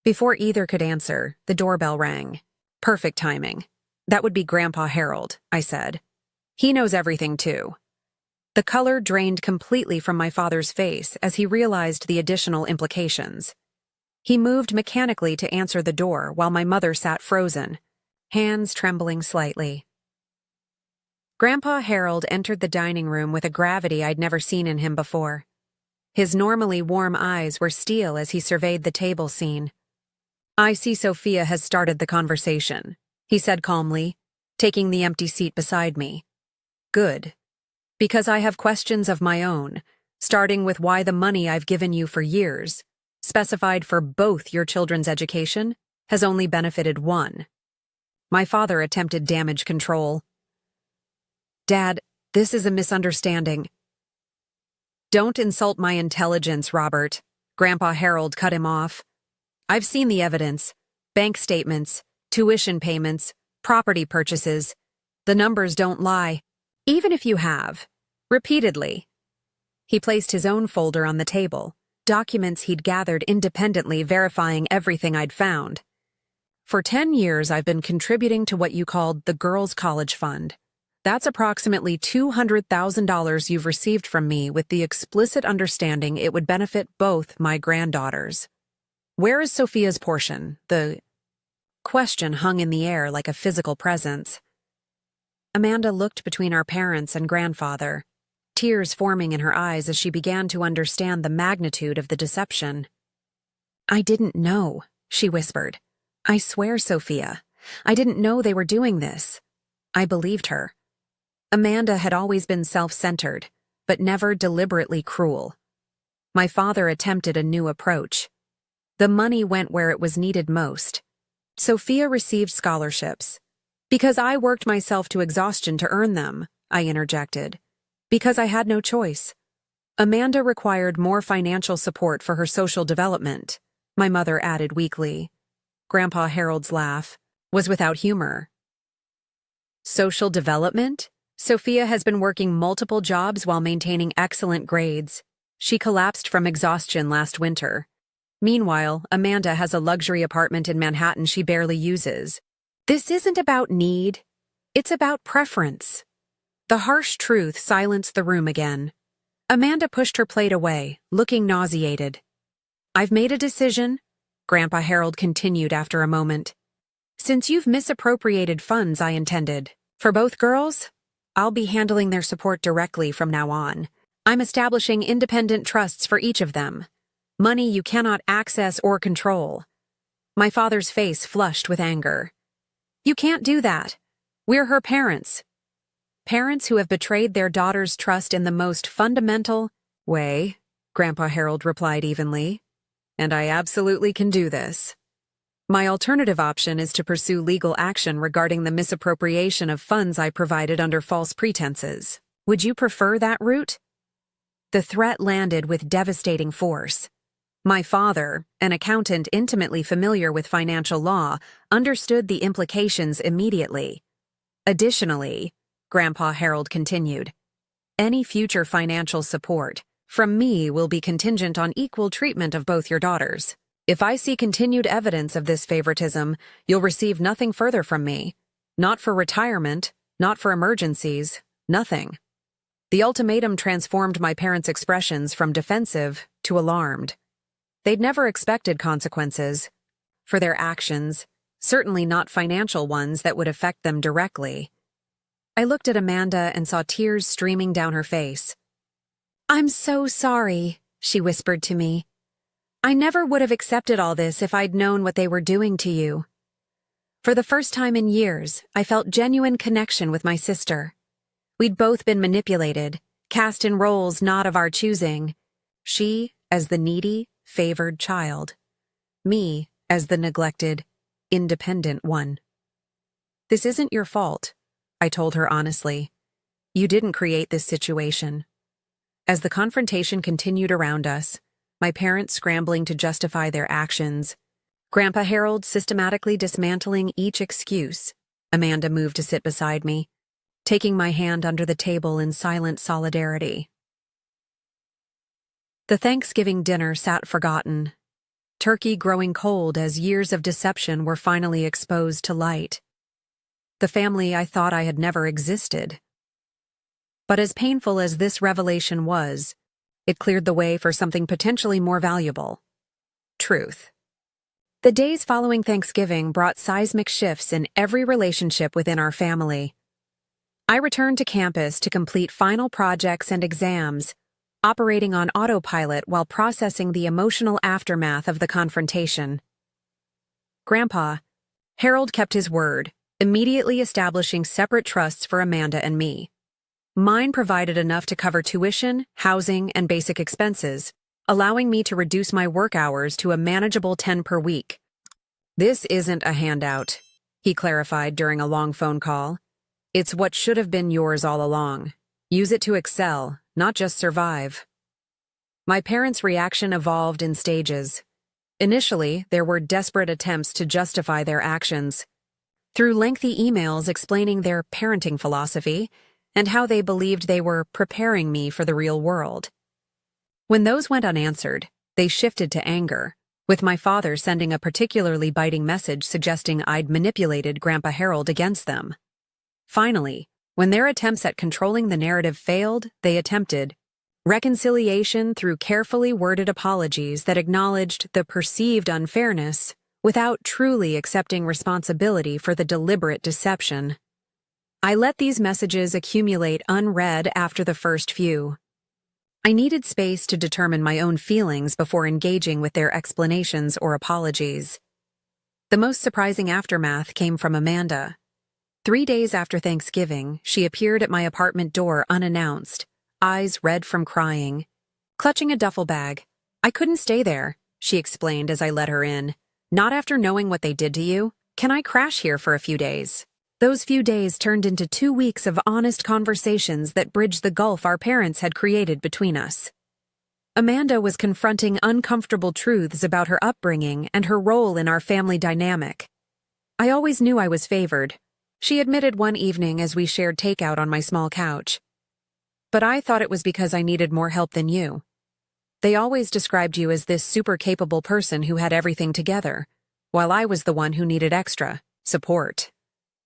Before either could answer, the doorbell rang. Perfect timing. "That would be Grandpa Harold," I said. "He knows everything too." The color drained completely from my father's face as he realized the additional implications. He moved mechanically to answer the door while my mother sat frozen, hands trembling slightly. Grandpa Harold entered the dining room with a gravity I'd never seen in him before. His normally warm eyes were steel as he surveyed the table scene. "I see Sophia has started the conversation," he said calmly, taking the empty seat beside me. "Good. Because I have questions of my own, starting with why the money I've given you for years, specified for both your children's education, has only benefited one." My father attempted damage control. "Dad, this is a misunderstanding." "Don't insult my intelligence, Robert," Grandpa Harold cut him off. "I've seen the evidence. Bank statements, tuition payments, property purchases. The numbers don't lie. Even if you have. Repeatedly." He placed his own folder on the table, documents he'd gathered independently verifying everything I'd found. For 10 years, I've been contributing to what you called the Girls' College Fund. That's approximately $200,000 you've received from me with the explicit understanding it would benefit both my granddaughters. Where is Sophia's portion? The question hung in the air like a physical presence. Amanda looked between our parents and grandfather, tears forming in her eyes as she began to understand the magnitude of the deception. "I didn't know," she whispered. "I swear, Sophia, I didn't know they were doing this." I believed her. Amanda had always been self-centered, but never deliberately cruel. My father attempted a new approach. The money went where it was needed most. Sophia received scholarships. "Because I worked myself to exhaustion to earn them," I interjected. "Because I had no choice." "Amanda required more financial support for her social development," my mother added weakly. Grandpa Harold's laugh was without humor. "Social development? Sophia has been working multiple jobs while maintaining excellent grades. She collapsed from exhaustion last winter. Meanwhile, Amanda has a luxury apartment in Manhattan she barely uses. This isn't about need. It's about preference." The harsh truth silenced the room again. Amanda pushed her plate away, looking nauseated. "I've made a decision," Grandpa Harold continued after a moment. "Since you've misappropriated funds I intended for both girls, I'll be handling their support directly from now on. I'm establishing independent trusts for each of them. Money you cannot access or control." My father's face flushed with anger. "You can't do that. We're her parents. Parents who have betrayed their daughter's trust in the most fundamental way," Grandpa Harold replied evenly. "And I absolutely can do this. My alternative option is to pursue legal action regarding the misappropriation of funds I provided under false pretenses. Would you prefer that route?" The threat landed with devastating force. My father, an accountant intimately familiar with financial law, understood the implications immediately. "Additionally," Grandpa Harold continued, "any future financial support from me will be contingent on equal treatment of both your daughters. If I see continued evidence of this favoritism, you'll receive nothing further from me. Not for retirement, not for emergencies, nothing." The ultimatum transformed my parents' expressions from defensive to alarmed. They'd never expected consequences for their actions, certainly not financial ones that would affect them directly. I looked at Amanda and saw tears streaming down her face. "I'm so sorry," she whispered to me. "I never would have accepted all this if I'd known what they were doing to you." For the first time in years, I felt genuine connection with my sister. We'd both been manipulated, cast in roles not of our choosing. She as the needy, favored child. Me as the neglected, independent one. "This isn't your fault," I told her honestly. "You didn't create this situation." As the confrontation continued around us, my parents scrambling to justify their actions, Grandpa Harold systematically dismantling each excuse, Amanda moved to sit beside me, taking my hand under the table in silent solidarity. The Thanksgiving dinner sat forgotten, turkey growing cold as years of deception were finally exposed to light. The family I thought I had never existed. But as painful as this revelation was, it cleared the way for something potentially more valuable: truth. The days following Thanksgiving brought seismic shifts in every relationship within our family. I returned to campus to complete final projects and exams, operating on autopilot while processing the emotional aftermath of the confrontation. Grandpa, Harold kept his word, immediately establishing separate trusts for Amanda and me. Mine provided enough to cover tuition, housing, and basic expenses, allowing me to reduce my work hours to a manageable 10 per week. "This isn't a handout," he clarified during a long phone call. "It's what should have been yours all along. Use it to excel, not just survive." My parents' reaction evolved in stages. Initially, there were desperate attempts to justify their actions. Through lengthy emails explaining their parenting philosophy and how they believed they were preparing me for the real world. When those went unanswered, they shifted to anger. with my father sending a particularly biting message suggesting I'd manipulated Grandpa Harold against them. Finally, when their attempts at controlling the narrative failed, they attempted reconciliation through carefully worded apologies that acknowledged the perceived unfairness without truly accepting responsibility for the deliberate deception. I let these messages accumulate unread after the first few. I needed space to determine my own feelings before engaging with their explanations or apologies. The most surprising aftermath came from Amanda. 3 days after Thanksgiving, she appeared at my apartment door unannounced, eyes red from crying, clutching a duffel bag. "I couldn't stay there," she explained as I let her in. "Not after knowing what they did to you. Can I crash here for a few days?" Those few days turned into 2 weeks of honest conversations that bridged the gulf our parents had created between us. Amanda was confronting uncomfortable truths about her upbringing and her role in our family dynamic. "I always knew I was favored," she admitted one evening as we shared takeout on my small couch. "But I thought it was because I needed more help than you. They always described you as this super capable person who had everything together, while I was the one who needed extra support."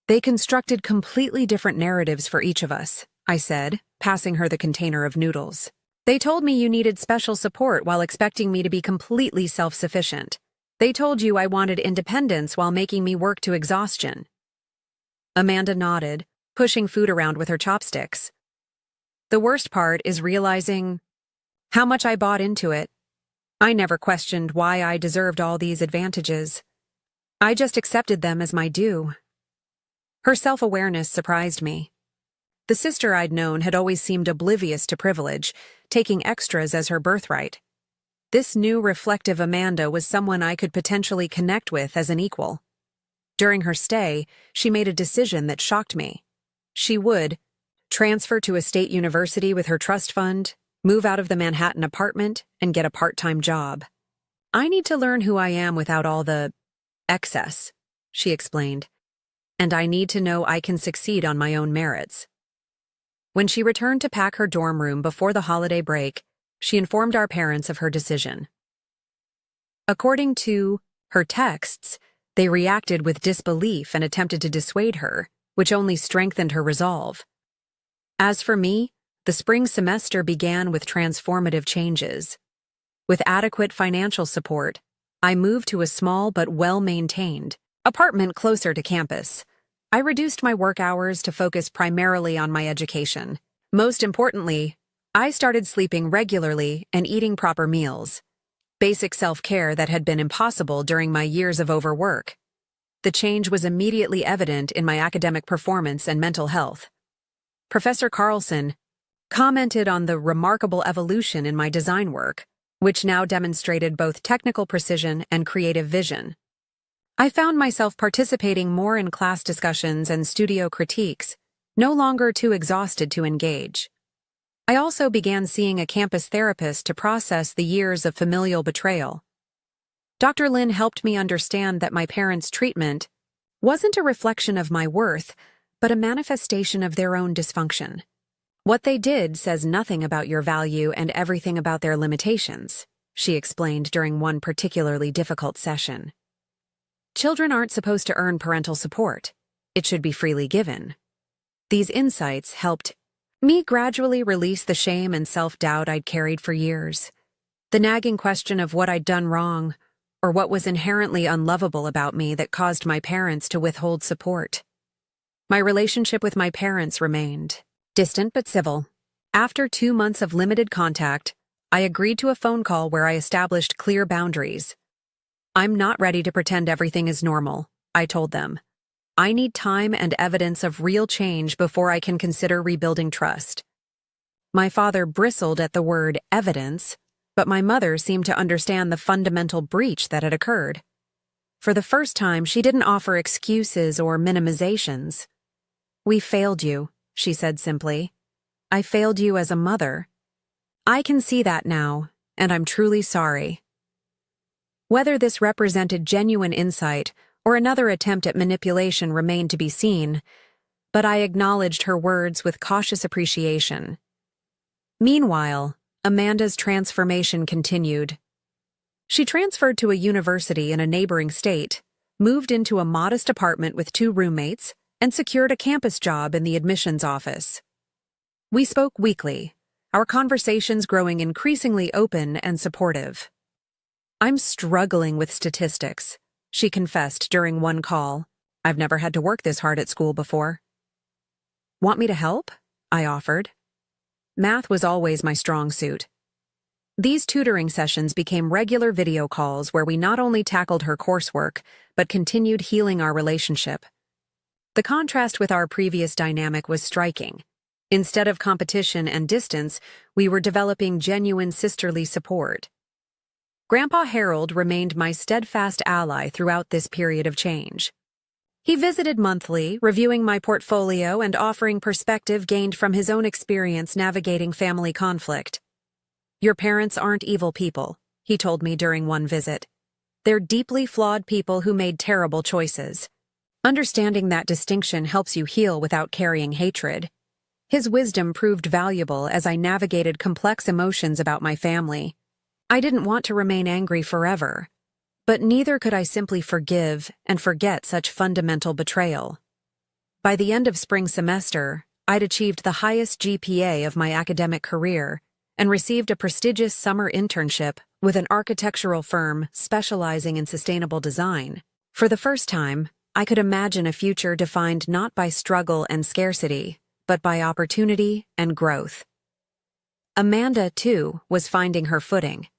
"They constructed completely different narratives for each of us," I said, passing her the container of noodles. "They told me you needed special support while expecting me to be completely self-sufficient. They told you I wanted independence while making me work to exhaustion." Amanda nodded, pushing food around with her chopsticks. "The worst part is realizing how much I bought into it. I never questioned why I deserved all these advantages. I just accepted them as my due." Her self-awareness surprised me. The sister I'd known had always seemed oblivious to privilege, taking extras as her birthright. This new reflective Amanda was someone I could potentially connect with as an equal. During her stay, she made a decision that shocked me. She would transfer to a state university with her trust fund, move out of the Manhattan apartment, and get a part-time job. "I need to learn who I am without all the excess," she explained. "And I need to know I can succeed on my own merits." When she returned to pack her dorm room before the holiday break, she informed our parents of her decision. According to her texts, they reacted with disbelief and attempted to dissuade her, which only strengthened her resolve. As for me, the spring semester began with transformative changes. With adequate financial support, I moved to a small but well-maintained apartment closer to campus. I reduced my work hours to focus primarily on my education. Most importantly, I started sleeping regularly and eating proper meals. Basic self-care that had been impossible during my years of overwork. The change was immediately evident in my academic performance and mental health. Professor Carlson commented on the remarkable evolution in my design work, which now demonstrated both technical precision and creative vision. I found myself participating more in class discussions and studio critiques, no longer too exhausted to engage. I also began seeing a campus therapist to process the years of familial betrayal. Dr. Lin helped me understand that my parents' treatment wasn't a reflection of my worth, but a manifestation of their own dysfunction. "What they did says nothing about your value and everything about their limitations," she explained during one particularly difficult session. "Children aren't supposed to earn parental support. It should be freely given." These insights helped me gradually release the shame and self-doubt I'd carried for years. The nagging question of what I'd done wrong, or what was inherently unlovable about me that caused my parents to withhold support. My relationship with my parents remained distant but civil. After 2 months of limited contact, I agreed to a phone call where I established clear boundaries. "I'm not ready to pretend everything is normal," I told them. "I need time and evidence of real change before I can consider rebuilding trust." My father bristled at the word evidence, but my mother seemed to understand the fundamental breach that had occurred. For the first time, she didn't offer excuses or minimizations. "We failed you," she said simply. "I failed you as a mother. I can see that now, and I'm truly sorry." Whether this represented genuine insight or another attempt at manipulation remained to be seen, but I acknowledged her words with cautious appreciation. Meanwhile, Amanda's transformation continued. She transferred to a university in a neighboring state, moved into a modest apartment with 2 roommates, and secured a campus job in the admissions office. We spoke weekly, our conversations growing increasingly open and supportive. "I'm struggling with statistics," she confessed during one call. "I've never had to work this hard at school before." "Want me to help?" I offered. Math was always my strong suit. These tutoring sessions became regular video calls where we not only tackled her coursework, but continued healing our relationship. The contrast with our previous dynamic was striking. Instead of competition and distance, we were developing genuine sisterly support. Grandpa Harold remained my steadfast ally throughout this period of change. He visited monthly, reviewing my portfolio and offering perspective gained from his own experience navigating family conflict. "Your parents aren't evil people," he told me during one visit. "They're deeply flawed people who made terrible choices. Understanding that distinction helps you heal without carrying hatred." His wisdom proved valuable as I navigated complex emotions about my family. I didn't want to remain angry forever, but neither could I simply forgive and forget such fundamental betrayal. By the end of spring semester, I'd achieved the highest GPA of my academic career and received a prestigious summer internship with an architectural firm specializing in sustainable design. For the first time, I could imagine a future defined not by struggle and scarcity, but by opportunity and growth. Amanda, too, was finding her footing.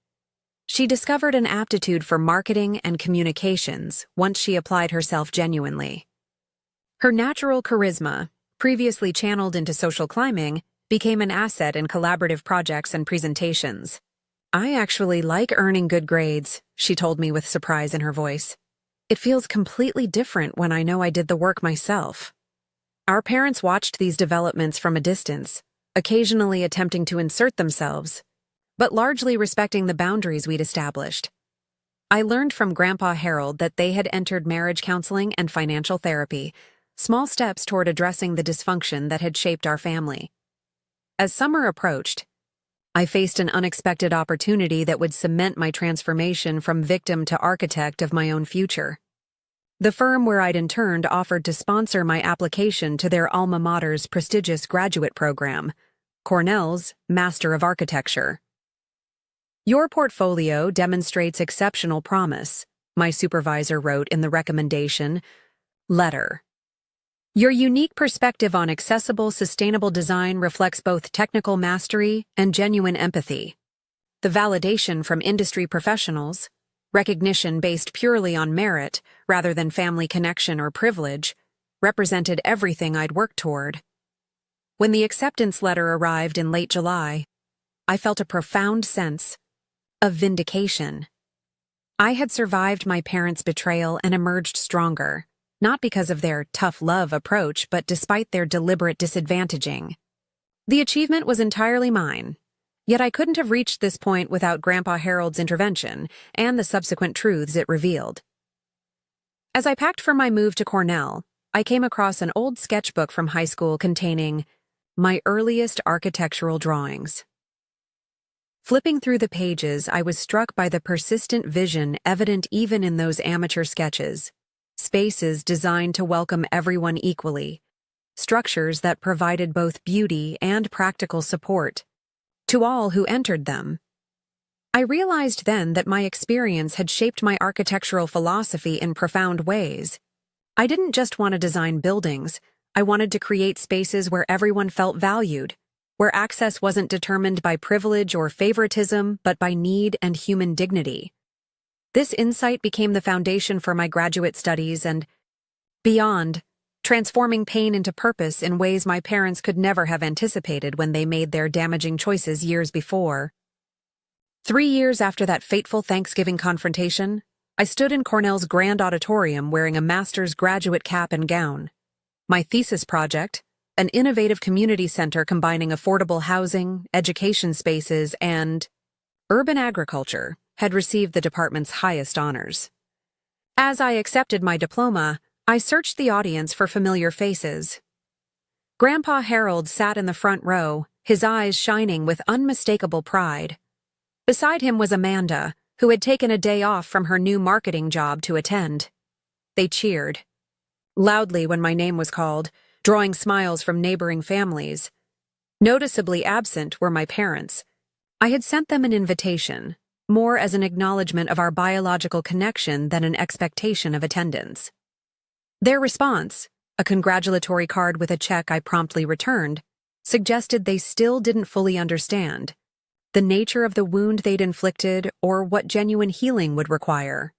She discovered an aptitude for marketing and communications once she applied herself genuinely. Her natural charisma, previously channeled into social climbing, became an asset in collaborative projects and presentations. "I actually like earning good grades," she told me with surprise in her voice. "It feels completely different when I know I did the work myself." Our parents watched these developments from a distance, occasionally attempting to insert themselves, but largely respecting the boundaries we'd established. I learned from Grandpa Harold that they had entered marriage counseling and financial therapy, small steps toward addressing the dysfunction that had shaped our family. As summer approached, I faced an unexpected opportunity that would cement my transformation from victim to architect of my own future. The firm where I'd interned offered to sponsor my application to their alma mater's prestigious graduate program, Cornell's Master of Architecture. "Your portfolio demonstrates exceptional promise," my supervisor wrote in the recommendation letter. "Your unique perspective on accessible, sustainable design reflects both technical mastery and genuine empathy. The validation from industry professionals, recognition based purely on merit rather than family connection or privilege, represented everything I'd worked toward." When the acceptance letter arrived in late July, I felt a profound sense of vindication. I had survived my parents' betrayal and emerged stronger, not because of their tough love approach, but despite their deliberate disadvantaging. The achievement was entirely mine. Yet I couldn't have reached this point without Grandpa Harold's intervention and the subsequent truths it revealed. As I packed for my move to Cornell, I came across an old sketchbook from high school containing my earliest architectural drawings. Flipping through the pages, I was struck by the persistent vision evident even in those amateur sketches. Spaces designed to welcome everyone equally, structures that provided both beauty and practical support to all who entered them. I realized then that my experience had shaped my architectural philosophy in profound ways. I didn't just want to design buildings, I wanted to create spaces where everyone felt valued, where access wasn't determined by privilege or favoritism, but by need and human dignity. This insight became the foundation for my graduate studies and beyond, transforming pain into purpose in ways my parents could never have anticipated when they made their damaging choices years before. 3 years after that fateful Thanksgiving confrontation, I stood in Cornell's grand auditorium wearing a master's graduate cap and gown. My thesis project, an innovative community center combining affordable housing, education spaces, and urban agriculture, had received the department's highest honors. As I accepted my diploma, I searched the audience for familiar faces. Grandpa Harold sat in the front row, his eyes shining with unmistakable pride. Beside him was Amanda, who had taken a day off from her new marketing job to attend. They cheered loudly when my name was called, drawing smiles from neighboring families. Noticeably absent were my parents. I had sent them an invitation, more as an acknowledgement of our biological connection than an expectation of attendance. Their response, a congratulatory card with a check I promptly returned, suggested they still didn't fully understand the nature of the wound they'd inflicted or what genuine healing would require.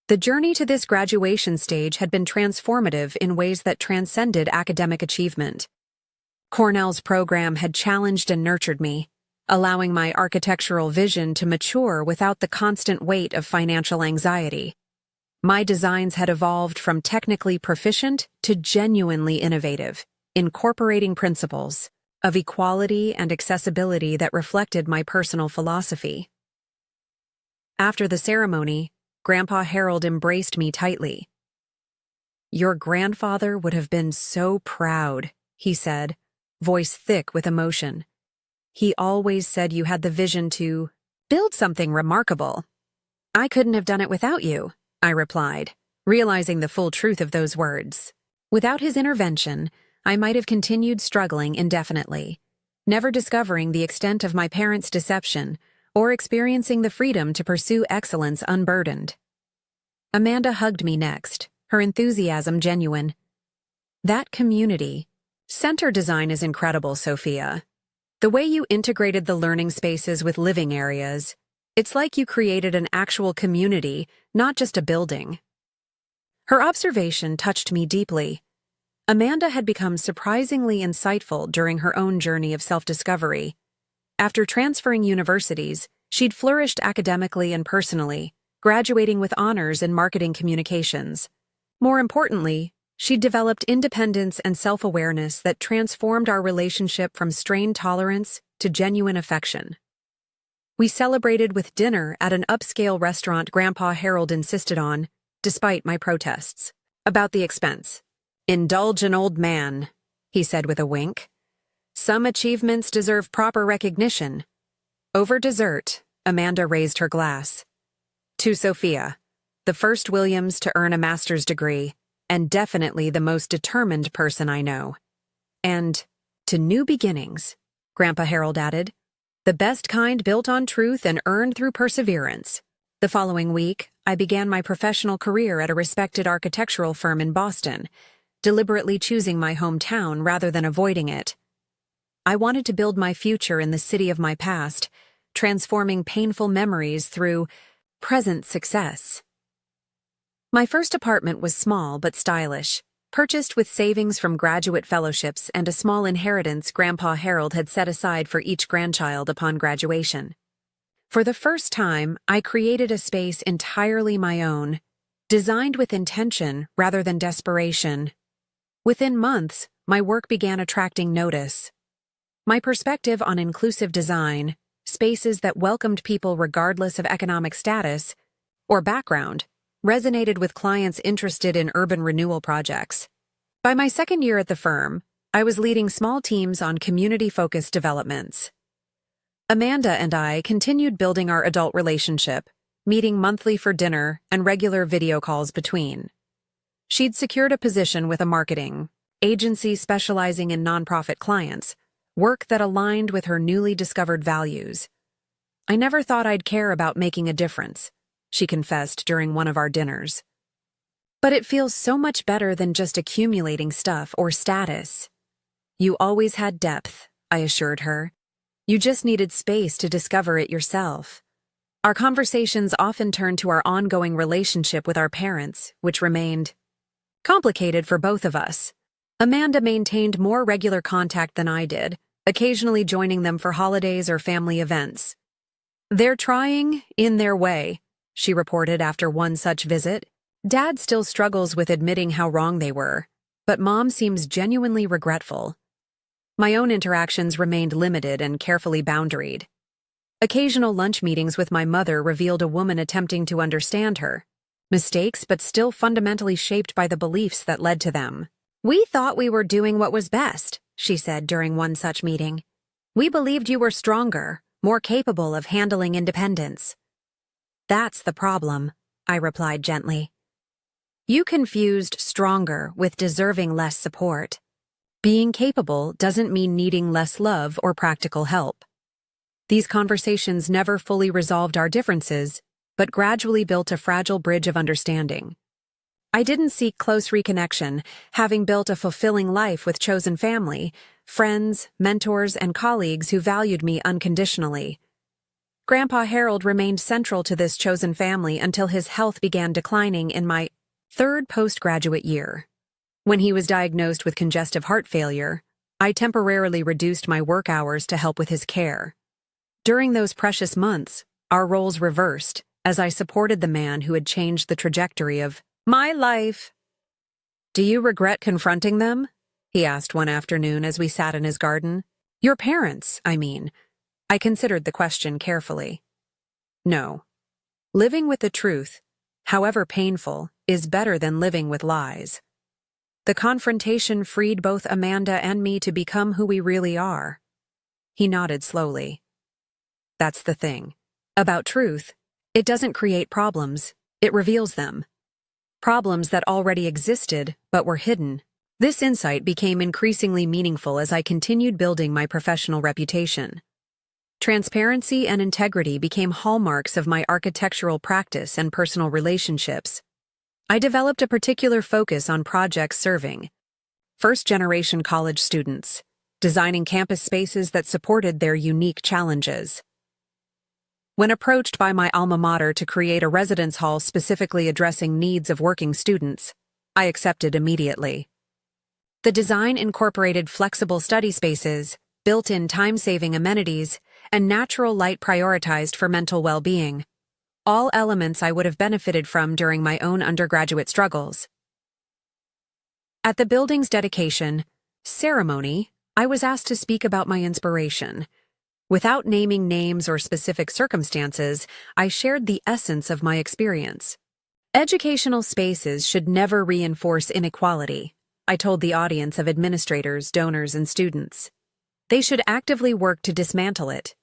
The journey to this graduation stage had been transformative in ways that transcended academic achievement. Cornell's program had challenged and nurtured me, allowing my architectural vision to mature without the constant weight of financial anxiety. My designs had evolved from technically proficient to genuinely innovative, incorporating principles of equality and accessibility that reflected my personal philosophy. After the ceremony, Grandpa Harold embraced me tightly. "Your grandfather would have been so proud," he said, voice thick with emotion. "He always said you had the vision to build something remarkable." "I couldn't have done it without you," I replied, realizing the full truth of those words. Without his intervention, I might have continued struggling indefinitely, never discovering the extent of my parents' deception or experiencing the freedom to pursue excellence unburdened. Amanda hugged me next, her enthusiasm genuine. "That community center design is incredible, Sophia. The way you integrated the learning spaces with living areas, it's like you created an actual community, not just a building." Her observation touched me deeply. Amanda had become surprisingly insightful during her own journey of self-discovery. After transferring universities, she'd flourished academically and personally, graduating with honors in marketing communications. More importantly, she developed independence and self-awareness that transformed our relationship from strained tolerance to genuine affection. We celebrated with dinner at an upscale restaurant Grandpa Harold insisted on, despite my protests, about the expense. "Indulge an old man," he said with a wink. "Some achievements deserve proper recognition." Over dessert, Amanda raised her glass. "To Sophia, the first Williams to earn a master's degree, and definitely the most determined person I know. And to new beginnings," Grandpa Harold added, "the best kind built on truth and earned through perseverance." The following week, I began my professional career at a respected architectural firm in Boston, deliberately choosing my hometown rather than avoiding it. I wanted to build my future in the city of my past, transforming painful memories through present success. My first apartment was small but stylish, purchased with savings from graduate fellowships and a small inheritance Grandpa Harold had set aside for each grandchild upon graduation. For the first time, I created a space entirely my own, designed with intention rather than desperation. Within months, my work began attracting notice. My perspective on inclusive design, spaces that welcomed people regardless of economic status or background, resonated with clients interested in urban renewal projects. By my second year at the firm, I was leading small teams on community-focused developments. Amanda and I continued building our adult relationship, meeting monthly for dinner and regular video calls between. She'd secured a position with a marketing agency specializing in nonprofit clients, work that aligned with her newly discovered values. "I never thought I'd care about making a difference," she confessed during one of our dinners. "But it feels so much better than just accumulating stuff or status." "You always had depth," I assured her. "You just needed space to discover it yourself." Our conversations often turned to our ongoing relationship with our parents, which remained complicated for both of us. Amanda maintained more regular contact than I did, occasionally joining them for holidays or family events. "They're trying, in their way," she reported after one such visit. "Dad still struggles with admitting how wrong they were, but Mom seems genuinely regretful." My own interactions remained limited and carefully boundaried. Occasional lunch meetings with my mother revealed a woman attempting to understand her. Mistakes, but still fundamentally shaped by the beliefs that led to them. "We thought we were doing what was best," she said during one such meeting. "We believed you were stronger, more capable of handling independence." That's the problem, I replied gently. You confused stronger with deserving less support. Being capable doesn't mean needing less love or practical help. These conversations never fully resolved our differences, but gradually built a fragile bridge of understanding. I didn't seek close reconnection, having built a fulfilling life with chosen family, friends, mentors, and colleagues who valued me unconditionally. Grandpa Harold remained central to this chosen family until his health began declining in my third postgraduate year. When he was diagnosed with congestive heart failure, I temporarily reduced my work hours to help with his care. During those precious months, our roles reversed as I supported the man who had changed the trajectory of my life. Do you regret confronting them? He asked one afternoon as we sat in his garden. Your parents, I mean. I considered the question carefully. No. Living with the truth, however painful, is better than living with lies. The confrontation freed both Amanda and me to become who we really are. He nodded slowly. That's the thing. About truth, it doesn't create problems, it reveals them. Problems that already existed but were hidden. This insight became increasingly meaningful as I continued building my professional reputation. Transparency and integrity became hallmarks of my architectural practice and personal relationships. I developed a particular focus on projects serving first-generation college students, designing campus spaces that supported their unique challenges. When approached by my alma mater to create a residence hall specifically addressing needs of working students, I accepted immediately. The design incorporated flexible study spaces, built-in time-saving amenities, and natural light prioritized for mental well-being. All elements I would have benefited from during my own undergraduate struggles. At the building's dedication ceremony, I was asked to speak about my inspiration. Without naming names or specific circumstances, I shared the essence of my experience. Educational spaces should never reinforce inequality, I told the audience of administrators, donors, and students. They should actively work to dismantle it.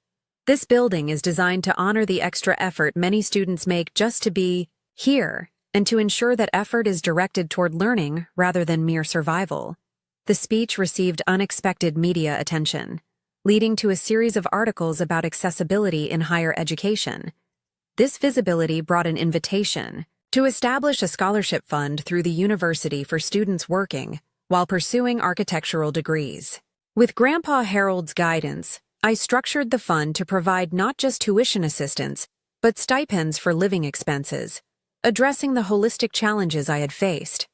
This building is designed to honor the extra effort many students make just to be here, and to ensure that effort is directed toward learning rather than mere survival. The speech received unexpected media attention, leading to a series of articles about accessibility in higher education. This visibility brought an invitation to establish a scholarship fund through the university for students working while pursuing architectural degrees. With Grandpa Harold's guidance, I structured the fund to provide not just tuition assistance, but stipends for living expenses, addressing the holistic challenges I had faced.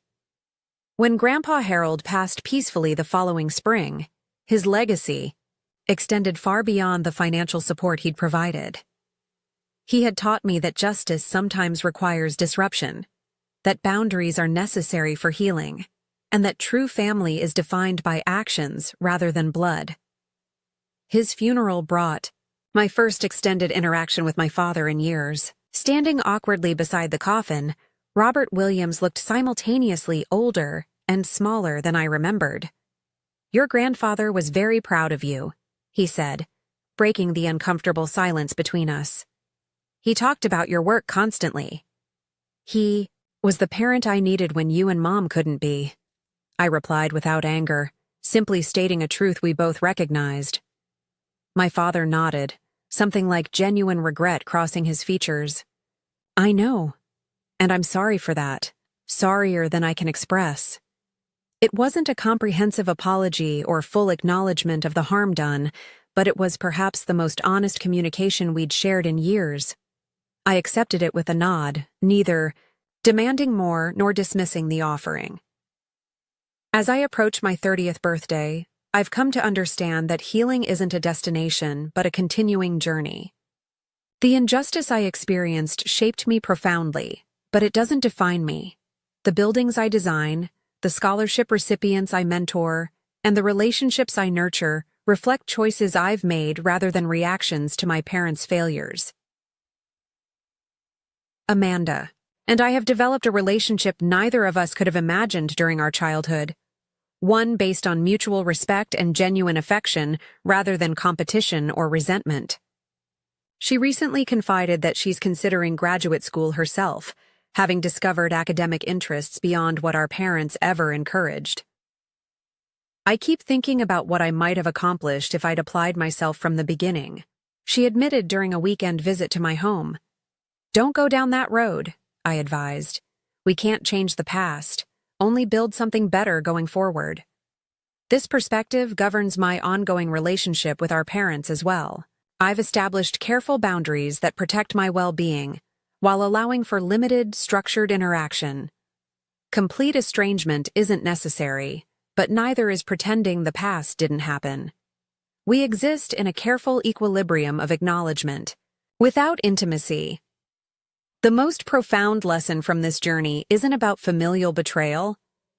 When Grandpa Harold passed peacefully the following spring, his legacy extended far beyond the financial support he'd provided. He had taught me that justice sometimes requires disruption, that boundaries are necessary for healing, and that true family is defined by actions rather than blood. His funeral brought my first extended interaction with my father in years. Standing awkwardly beside the coffin, Robert Williams looked simultaneously older and smaller than I remembered. Your grandfather was very proud of you, he said, breaking the uncomfortable silence between us. He talked about your work constantly. He was the parent I needed when you and Mom couldn't be, I replied without anger, simply stating a truth we both recognized. My father nodded, something like genuine regret crossing his features. I know, and I'm sorry for that, sorrier than I can express. It wasn't a comprehensive apology or full acknowledgement of the harm done, but it was perhaps the most honest communication we'd shared in years. I accepted it with a nod, neither demanding more nor dismissing the offering. As I approach my 30th birthday, I've come to understand that healing isn't a destination, but a continuing journey. The injustice I experienced shaped me profoundly, but it doesn't define me. The buildings I design, the scholarship recipients I mentor, and the relationships I nurture reflect choices I've made rather than reactions to my parents' failures. Amanda and I have developed a relationship neither of us could have imagined during our childhood. One based on mutual respect and genuine affection rather than competition or resentment. She recently confided that she's considering graduate school herself, having discovered academic interests beyond what our parents ever encouraged. I keep thinking about what I might have accomplished if I'd applied myself from the beginning, she admitted during a weekend visit to my home. Don't go down that road, I advised. We can't change the past, only build something better going forward. This perspective governs my ongoing relationship with our parents as well. I've established careful boundaries that protect my well-being, while allowing for limited, structured interaction. Complete estrangement isn't necessary, but neither is pretending the past didn't happen. We exist in a careful equilibrium of acknowledgement, without intimacy. The most profound lesson from this journey isn't about familial betrayal,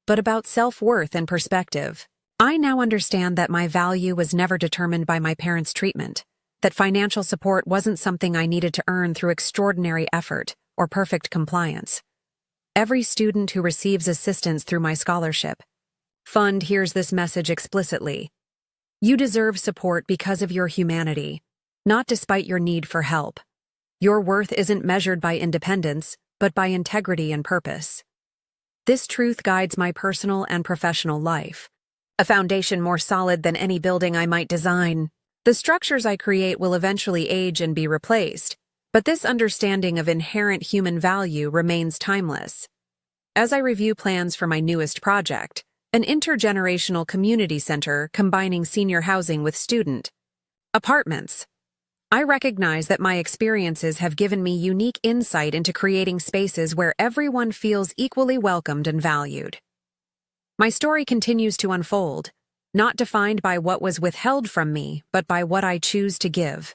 but about self-worth and perspective. I now understand that my value was never determined by my parents' treatment, that financial support wasn't something I needed to earn through extraordinary effort or perfect compliance. Every student who receives assistance through my scholarship fund hears this message explicitly. You deserve support because of your humanity, not despite your need for help. Your worth isn't measured by independence, but by integrity and purpose. This truth guides my personal and professional life, a foundation more solid than any building I might design. The structures I create will eventually age and be replaced, but this understanding of inherent human value remains timeless. As I review plans for my newest project, an intergenerational community center combining senior housing with student apartments, I recognize that my experiences have given me unique insight into creating spaces where everyone feels equally welcomed and valued. My story continues to unfold, not defined by what was withheld from me, but by what I choose to give.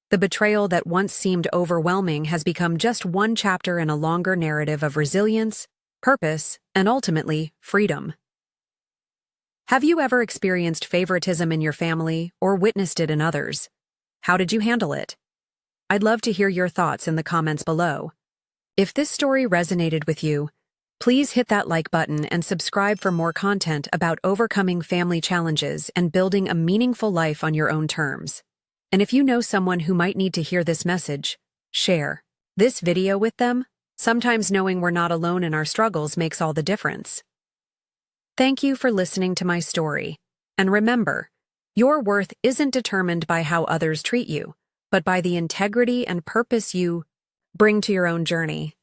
The betrayal that once seemed overwhelming has become just one chapter in a longer narrative of resilience, purpose, and ultimately, freedom. Have you ever experienced favoritism in your family or witnessed it in others? How did you handle it? I'd love to hear your thoughts in the comments below. If this story resonated with you, please hit that like button and subscribe for more content about overcoming family challenges and building a meaningful life on your own terms. And if you know someone who might need to hear this message, share this video with them. Sometimes knowing we're not alone in our struggles makes all the difference. Thank you for listening to my story. And remember, your worth isn't determined by how others treat you, but by the integrity and purpose you bring to your own journey.